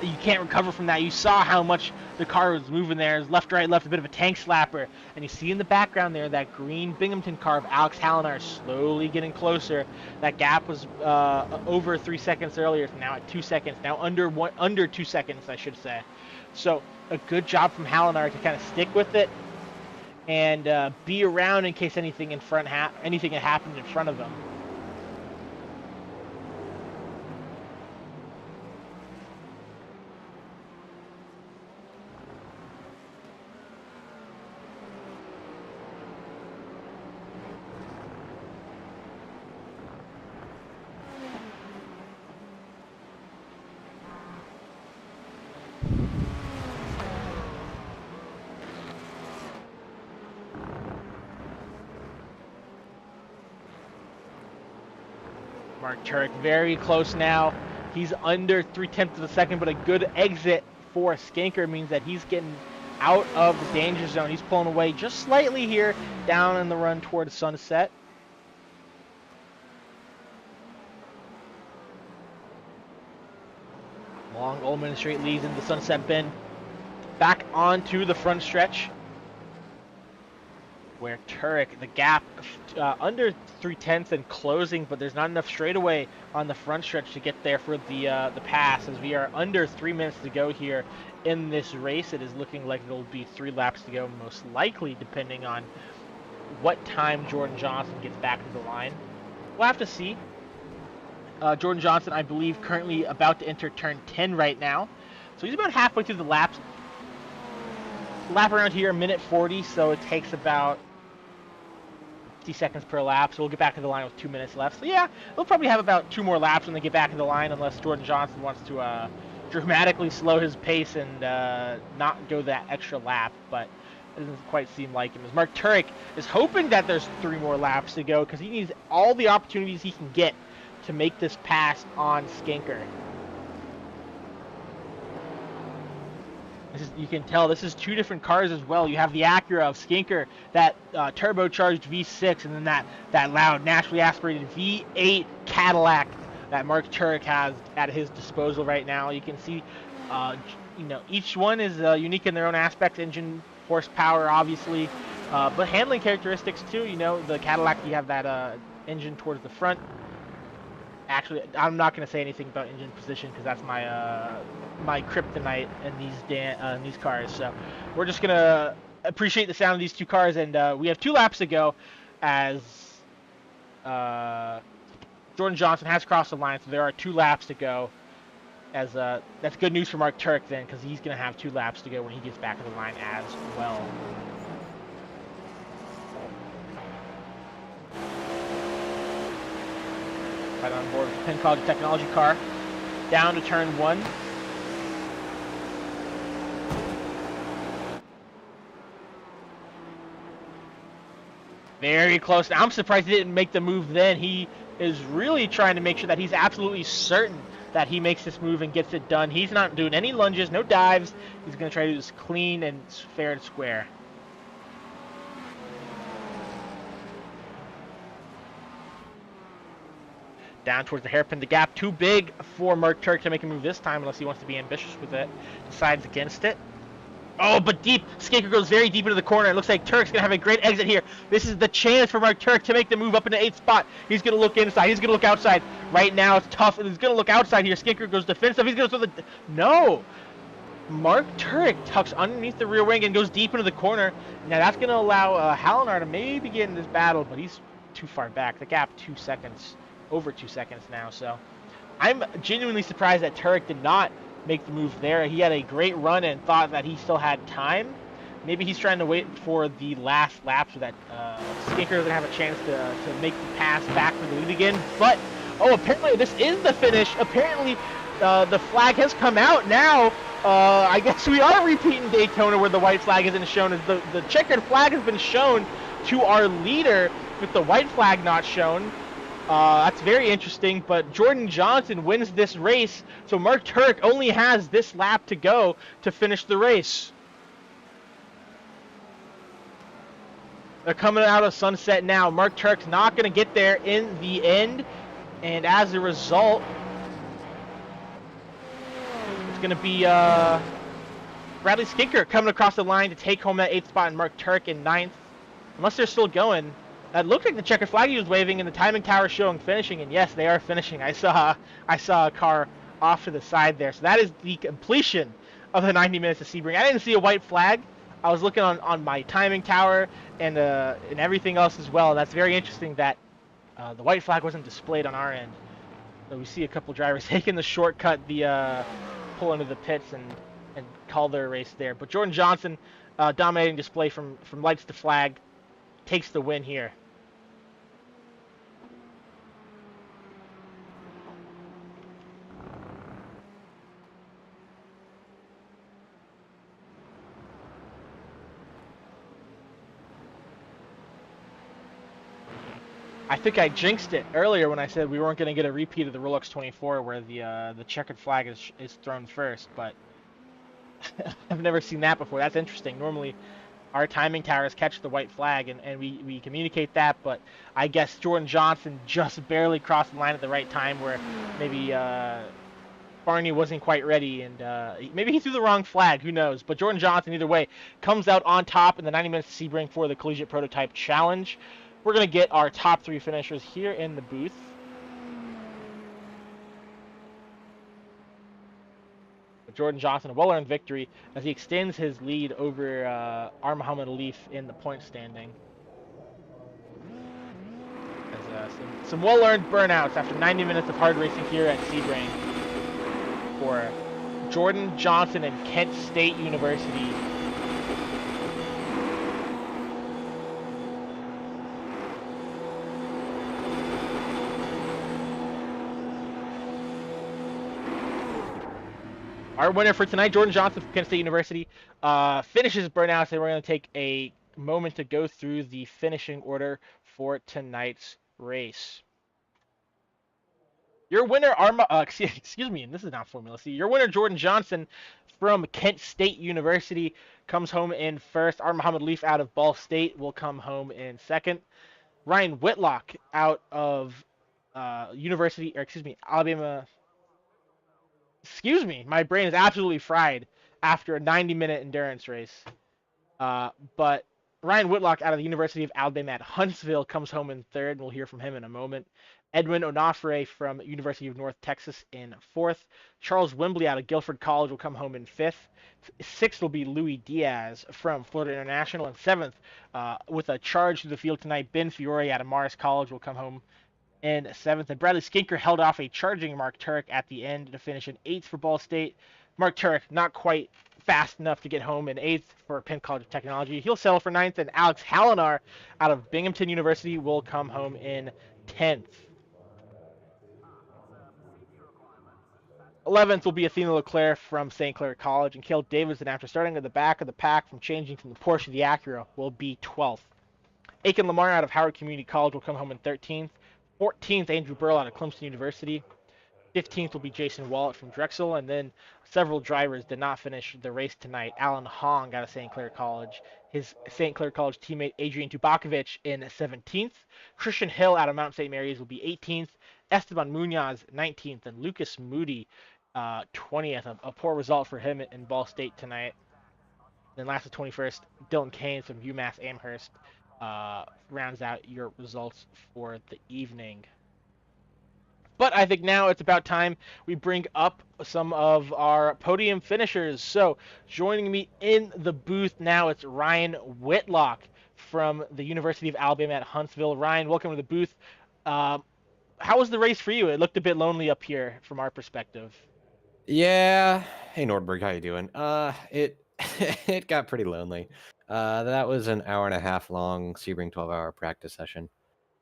you can't recover from that. You saw how much the car was moving there. It was left, right, left, a bit of a tank slapper. And you see in the background there that green Binghamton car of Alex Hallinar slowly getting closer. That gap was over 3 seconds earlier. It's now at 2 seconds. Now under 2 seconds, I should say. So a good job from Hallinar to kind of stick with it and be around in case anything anything had happened in front of him. Mark Turek very close now. He's under 3/10 of a second, but a good exit for Skanker means that he's getting out of the danger zone. He's pulling away just slightly here, down in the run toward Sunset. Long Old Main Street leads into the Sunset Bend. Back onto the front stretch, where Turek, the gap under 3/10 and closing, but there's not enough straightaway on the front stretch to get there for the pass. As we are under 3 minutes to go here in this race, it is looking like it'll be 3 laps to go, most likely, depending on what time Jordan Johnson gets back to the line. We'll have to see. Jordan Johnson, I believe, currently about to enter turn 10 right now, so he's about halfway through the laps. Lap around here, a minute 40, so it takes about 50 seconds per lap, so we'll get back to the line with 2 minutes left. So yeah, they'll probably have about 2 more laps when they get back to the line, unless Jordan Johnson wants to dramatically slow his pace and not go that extra lap, but it doesn't quite seem like him. As Mark Turek is hoping that there's 3 more laps to go, because he needs all the opportunities he can get to make this pass on Skanker. You can tell this is 2 different cars as well. You have the Acura of Skanker, that turbocharged V6, and then that loud, naturally aspirated V8 Cadillac that Mark Turek has at his disposal right now. You can see, each one is unique in their own aspects. Engine horsepower, obviously, but handling characteristics too. The Cadillac, you have that engine towards the front. Actually, I'm not going to say anything about engine position because that's my kryptonite in these cars. So we're just going to appreciate the sound of these 2 cars, and we have 2 laps to go as Jordan Johnson has crossed the line, so there are 2 laps to go. As that's good news for Mark Turek then, because he's going to have 2 laps to go when he gets back to the line as well. Right on board with the Penn College Technology car. Down to turn 1. Very close. Now, I'm surprised he didn't make the move then. He is really trying to make sure that he's absolutely certain that he makes this move and gets it done. He's not doing any lunges, no dives. He's going to try to do this clean and fair and square. Down towards the hairpin. The gap too big for Mark Turek to make a move this time unless he wants to be ambitious with it. Decides against it. Oh, but deep. Skanker goes very deep into the corner. It looks like Turk's going to have a great exit here. This is the chance for Mark Turek to make the move up into 8th spot. He's going to look inside. He's going to look outside. Right now it's tough. He's going to look outside here. Skanker goes defensive. He's going to throw the... No! Mark Turek tucks underneath the rear wing and goes deep into the corner. Now that's going to allow Hallinar to maybe get in this battle, but he's too far back. The gap 2 seconds. Over 2 seconds now, so I'm genuinely surprised that Turek did not make the move there. He had a great run and thought that he still had time. Maybe he's trying to wait for the last lap so that Skanker doesn't have a chance to make the pass back for the lead again. But, apparently this is the finish. Apparently the flag has come out now. I guess we are repeating Daytona where the white flag isn't shown. As the checkered flag has been shown to our leader with the white flag not shown. That's very interesting, but Jordan Johnson wins this race, so Mark Turk only has this lap to go to finish the race. They're coming out of sunset now. Mark Turk's not going to get there in the end, and as a result, it's going to be Bradley Skinker coming across the line to take home that 8th spot, and Mark Turk in 9th. Unless they're still going. It looked like the checkered flag he was waving and the timing tower showing finishing, and yes, they are finishing. I saw a car off to the side there. So that is the completion of the 90 minutes of Sebring. I didn't see a white flag. I was looking on my timing tower and everything else as well. And that's very interesting that the white flag wasn't displayed on our end. So we see a couple drivers taking the shortcut, the pull into the pits and call their race there. But Jordan Johnson, dominating display from lights to flag, takes the win here. I think I jinxed it earlier when I said we weren't going to get a repeat of the Rolex 24 where the checkered flag is thrown first, but I've never seen that before. That's interesting. Normally, our timing towers catch the white flag and we communicate that, but I guess Jordan Johnson just barely crossed the line at the right time where maybe Barney wasn't quite ready and maybe he threw the wrong flag, who knows. But Jordan Johnson, either way, comes out on top in the 90 minutes of Sebring for the Collegiate Prototype Challenge. We're going to get our top 3 finishers here in the booth. Jordan Johnson, a well-earned victory as he extends his lead over R. Muhammad Alif in the point standing. As, some well-earned burnouts after 90 minutes of hard racing here at Sebring for Jordan Johnson and Kent State University. Our winner for tonight, Jordan Johnson from Kent State University, finishes burnouts, and we're going to take a moment to go through the finishing order for tonight's race. Your winner, excuse me, and this is not Formula C. Your winner, Jordan Johnson from Kent State University, comes home in first. R. Muhammad Leaf out of Ball State will come home in second. Ryan Whitlock out of Alabama. Excuse me, my brain is absolutely fried after a 90-minute endurance race. But Ryan Whitlock out of the University of Alabama at Huntsville comes home in third, and we'll hear from him in a moment. Edwin Onofre from University of North Texas in fourth. Charles Wembley out of Guilford College will come home in fifth. Sixth will be Louis Diaz from Florida International. And seventh, with a charge to the field tonight, Ben Fiore out of Morris College will come home in seventh. And Bradley Skinker held off a charging Mark Turek at the end to finish in eighth for Ball State. Mark Turek not quite fast enough to get home in eighth for Penn College of Technology. He'll settle for ninth, and Alex Hallinar out of Binghamton University will come home in 10th. 11th will be Athena Leclerc from St. Clair College, and Cale Davidson, after starting at the back of the pack from changing from the Porsche to the Acura, will be 12th. Aiken Lamar out of Howard Community College will come home in 13th. 14th, Andrew Burrell out of Clemson University. 15th will be Jason Wallet from Drexel, and then several drivers did not finish the race tonight. Alan Hong out of St. Clair College. His St. Clair College teammate Adrian Tubakovic in 17th. Christian Hill out of Mount St. Mary's will be 18th. Esteban Munoz 19th, and Lucas Moody 20th. A poor result for him in Ball State tonight. Then last of 21st, Dylan Keynes from UMass Amherst rounds out your results for the evening. But I think now it's about time we bring up some of our podium finishers. So joining me in the booth now, it's Ryan Whitlock from the University of Alabama at Huntsville. Ryan, welcome to the booth. How was the race for you? It looked a bit lonely up here from our perspective. Yeah. Hey Nordberg, how you doing? It it got pretty lonely. That was an hour and a half long Sebring 12-hour practice session.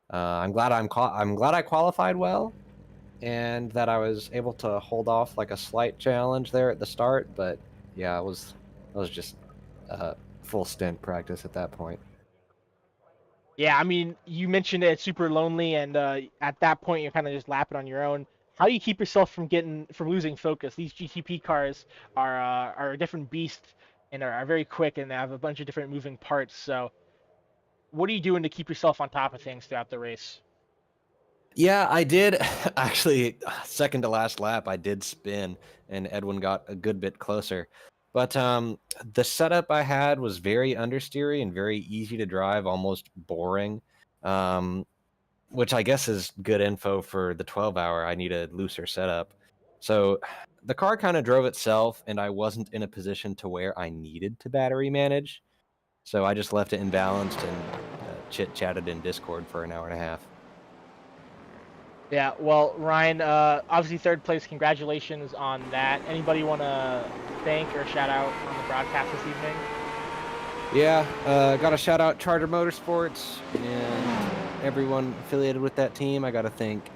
I'm glad I qualified well, and that I was able to hold off like a slight challenge there at the start. But yeah, it was just a full stint practice at that point. Yeah, I mean, you mentioned it's super lonely, and at that point, you're kind of just lapping on your own. How do you keep yourself from losing focus? These GTP cars are a different beast and are very quick and have a bunch of different moving parts. So, what are you doing to keep yourself on top of things throughout the race? Yeah, I did actually. Second to last lap, I did spin, and Edwin got a good bit closer. But the setup I had was very understeery and very easy to drive, almost boring. Um, which I guess is good info for the 12-hour. I need a looser setup. So the car kind of drove itself, and I wasn't in a position to where I needed to battery manage. So I just left it imbalanced and chit chatted in Discord for an hour and a half. Yeah, well, Ryan, obviously third place. Congratulations on that. Anybody want to thank or shout out on the broadcast this evening? Yeah, got to shout out Charter Motorsports and everyone affiliated with that team. I got to thank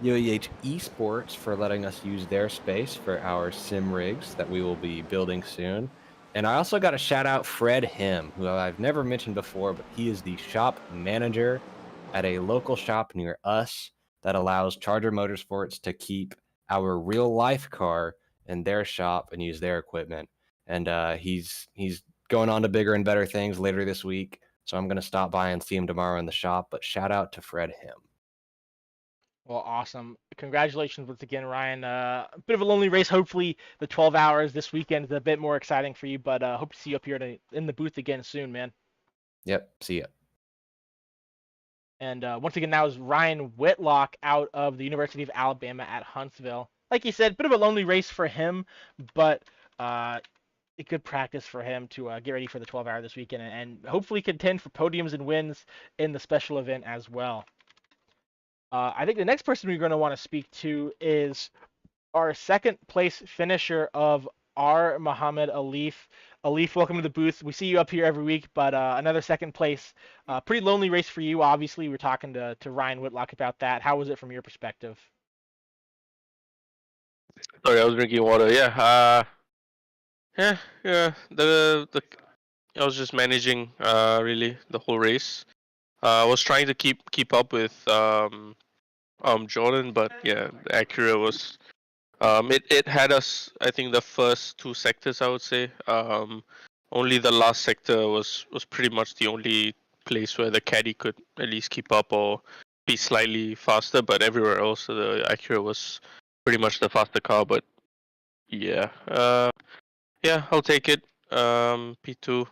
UAH Esports for letting us use their space for our sim rigs that we will be building soon. And I also got to shout out Fred Him, who I've never mentioned before, but he is the shop manager at a local shop near us that allows Charger Motorsports to keep our real life car in their shop and use their equipment. And he's going on to bigger and better things later this week. So I'm going to stop by and see him tomorrow in the shop. But shout out to Fred Him. Well, awesome. Congratulations once again, Ryan. A bit of a lonely race. Hopefully, the 12 hours this weekend is a bit more exciting for you, but hope to see you up here in the booth again soon, man. Yep. See ya. And once again, that was Ryan Whitlock out of the University of Alabama at Huntsville. Like you said, bit of a lonely race for him, but a good practice for him to get ready for the 12-hour this weekend and hopefully contend for podiums and wins in the special event as well. I think the next person we're going to want to speak to is our second place finisher of R. Muhammad Alif. Alif, welcome to the booth. We see you up here every week, but another second place. Pretty lonely race for you, obviously. We're talking to Ryan Whitlock about that. How was it from your perspective? Sorry, I was drinking water. Yeah. The I was just managing really the whole race. I was trying to keep up with Jordan, but yeah, the Acura was it had us. I think the first two sectors, I would say. Only the last sector was pretty much the only place where the caddy could at least keep up or be slightly faster. But everywhere else, the Acura was pretty much the faster car. But yeah, yeah, I'll take it. P2,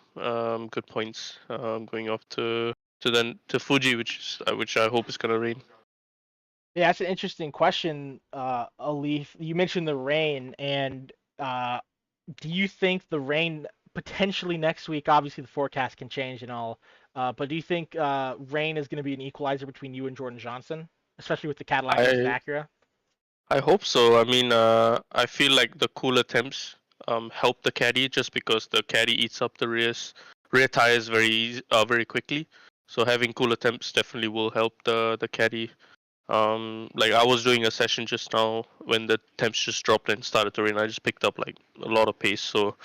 good points. Going off to Fuji, which I hope is gonna rain. Yeah, that's an interesting question, Alif. You mentioned the rain, and do you think the rain potentially next week? Obviously, the forecast can change and all, but do you think rain is going to be an equalizer between you and Jordan Johnson, especially with the Cadillac versus I Acura? I hope so. I mean, I feel like the cooler temps help the caddy just because the caddy eats up the rear tires very quickly. So having cooler temps definitely will help the caddy. Like I was doing a session just now when the temps just dropped and started to rain. I just picked up like a lot of pace. So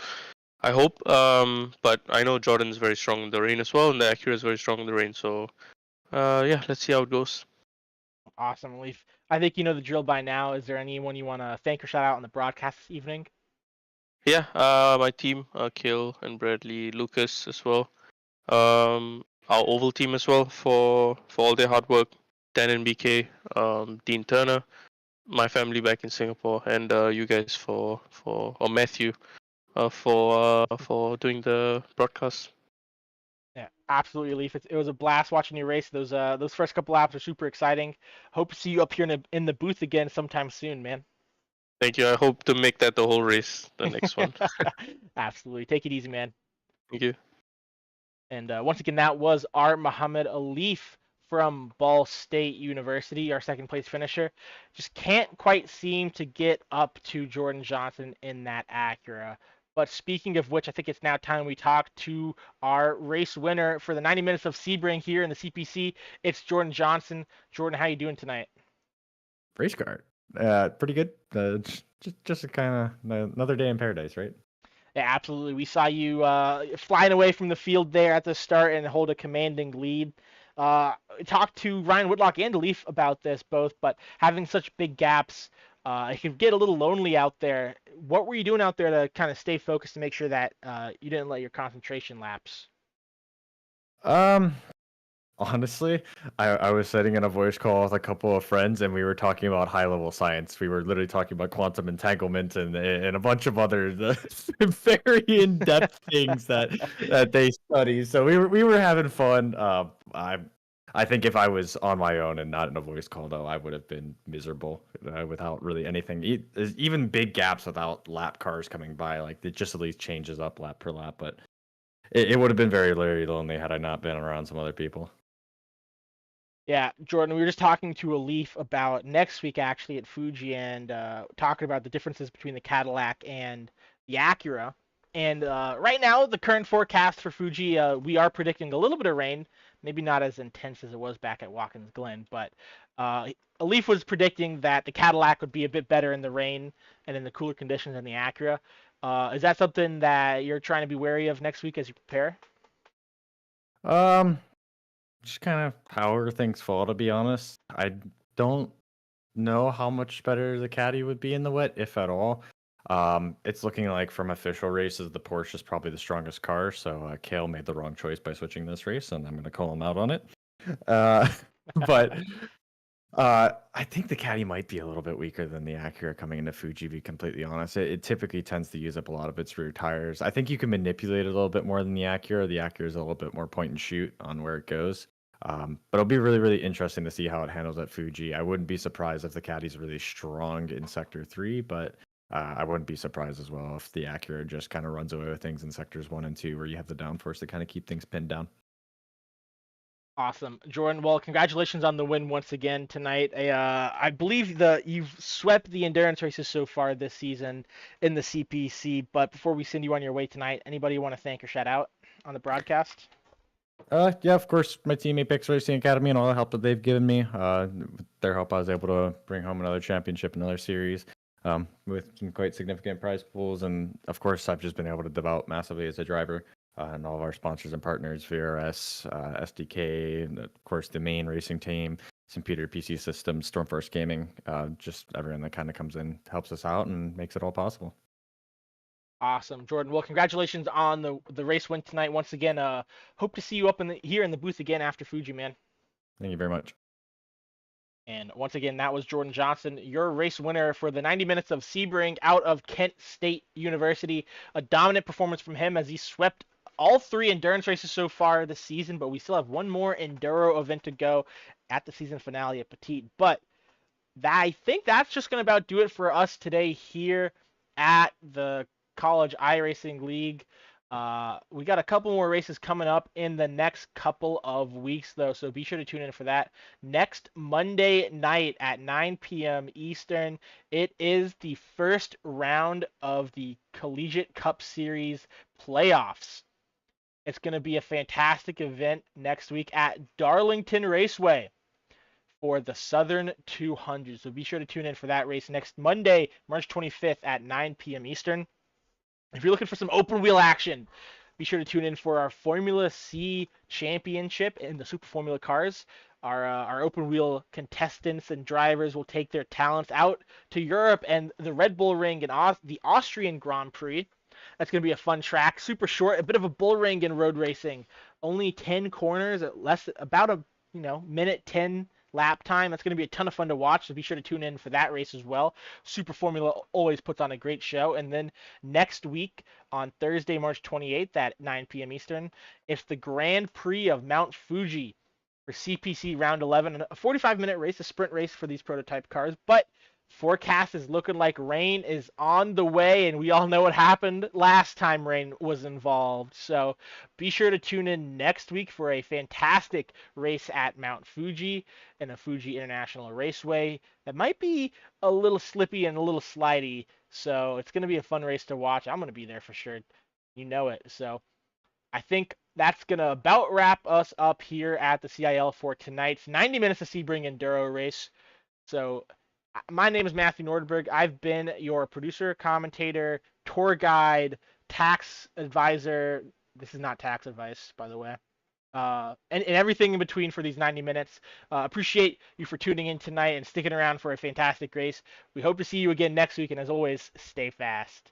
I hope. But I know Jordan's very strong in the rain as well, and the Acura is very strong in the rain. So yeah, let's see how it goes. Awesome, Leaf. I think you know the drill by now. Is there anyone you want to thank or shout out on the broadcast this evening? Yeah, my team, Kale and Bradley, Lucas as well. Our oval team as well for all their hard work. Dan and BK, Dean Turner, my family back in Singapore, and you guys or Matthew, for doing the broadcast. Yeah, absolutely, Leaf. It was a blast watching you race. Those first couple laps are super exciting. Hope to see you up here in the booth again sometime soon, man. Thank you. I hope to make that the whole race, the next one. Absolutely. Take it easy, man. Thank you. And once again, that was our Muhammad Alif from Ball State University, our second place finisher. Just can't quite seem to get up to Jordan Johnson in that Acura. But speaking of which, I think it's now time we talk to our race winner for the 90 minutes of Sebring here in the CPC. It's Jordan Johnson. Jordan, how you doing tonight? Race car. Pretty good. Just a kind of another day in paradise, right? Yeah, absolutely. We saw you flying away from the field there at the start and hold a commanding lead. talked to Ryan Whitlock and Leaf about this both, but having such big gaps, it can get a little lonely out there. What were you doing out there to kind of stay focused to make sure that you didn't let your concentration lapse? Um, Honestly, I was sitting in a voice call with a couple of friends, and we were talking about high level science. We were literally talking about quantum entanglement and a bunch of other very in depth things that they study. So we were having fun. I think if I was on my own and not in a voice call, though, I would have been miserable without really anything. Even big gaps without lap cars coming by, like it just at least changes up lap per lap. But it would have been very, very lonely had I not been around some other people. Yeah, Jordan, we were just talking to a Leaf about next week actually at Fuji and talking about the differences between the Cadillac and the Acura. And right now, the current forecast for Fuji, we are predicting a little bit of rain, maybe not as intense as it was back at Watkins Glen, but a Leaf was predicting that the Cadillac would be a bit better in the rain and in the cooler conditions than the Acura. Is that something that you're trying to be wary of next week as you prepare? Um, just kind of however things fall, to be honest. I don't know how much better the Caddy would be in the wet, if at all. It's looking like from official races, the Porsche is probably the strongest car. So Kale made the wrong choice by switching this race, and I'm going to call him out on it. Uh, but I think the Caddy might be a little bit weaker than the Acura coming into Fuji, to be completely honest. It typically tends to use up a lot of its rear tires. I think you can manipulate it a little bit more than the Acura. The Acura is a little bit more point and shoot on where it goes. But it'll be really, really interesting to see how it handles at Fuji. I wouldn't be surprised if the Caddy's really strong in Sector 3, but I wouldn't be surprised as well if the Acura just kind of runs away with things in Sectors 1 and 2, where you have the downforce to kind of keep things pinned down. Awesome, Jordan. Well, congratulations on the win once again tonight. I believe you've swept the endurance races so far this season in the CPC. But before we send you on your way tonight, anybody you want to thank or shout out on the broadcast? Yeah, of course, my team Apex Racing Academy and all the help that they've given me. With their help, I was able to bring home another championship, another series, with some quite significant prize pools. And of course, I've just been able to develop massively as a driver. And all of our sponsors and partners, VRS, SDK, and of course the main racing team, St. Peter PC Systems, Stormforce Gaming, just everyone that kind of comes in, helps us out, and makes it all possible. Awesome, Jordan. Well, congratulations on the race win tonight once again. Hope to see you up here in the booth again after Fuji, man. Thank you very much. And once again, that was Jordan Johnson, your race winner for the 90 minutes of Sebring out of Kent State University. A dominant performance from him as he swept all 3 endurance races so far this season, but we still have one more enduro event to go at the season finale at Petite. But I think that's just going to about do it for us today here at the College iRacing League. We got a couple more races coming up in the next couple of weeks, though, so be sure to tune in for that. Next Monday night at 9 p.m. Eastern, it is the first round of the Collegiate Cup Series playoffs. It's going to be a fantastic event next week at Darlington Raceway for the Southern 200. So be sure to tune in for that race next Monday, March 25th at 9 p.m. Eastern. If you're looking for some open wheel action, be sure to tune in for our Formula C Championship in the Super Formula cars. Our open wheel contestants and drivers will take their talents out to Europe and the Red Bull Ring and the Austrian Grand Prix. That's going to be a fun track, super short, a bit of a bull ring in road racing. Only 10 corners, about a minute 10 lap time. That's going to be a ton of fun to watch, so be sure to tune in for that race as well. Super Formula always puts on a great show. And then next week on Thursday, March 28th at 9 p.m. Eastern, it's the Grand Prix of Mount Fuji for CPC Round 11, a 45-minute race, a sprint race for these prototype cars. But forecast is looking like rain is on the way, and we all know what happened last time rain was involved. So be sure to tune in next week for a fantastic race at Mount Fuji and a Fuji International Raceway that might be a little slippy and a little slidey. So it's going to be a fun race to watch. I'm going to be there for sure. You know it. So I think that's going to about wrap us up here at the CIL for tonight's 90 minutes of Sebring Enduro race. So my name is Matthew Nordberg. I've been your producer, commentator, tour guide, tax advisor. This is not tax advice, by the way. and everything in between for these 90 minutes. Appreciate you for tuning in tonight and sticking around for a fantastic race. We hope to see you again next week, and as always, stay fast.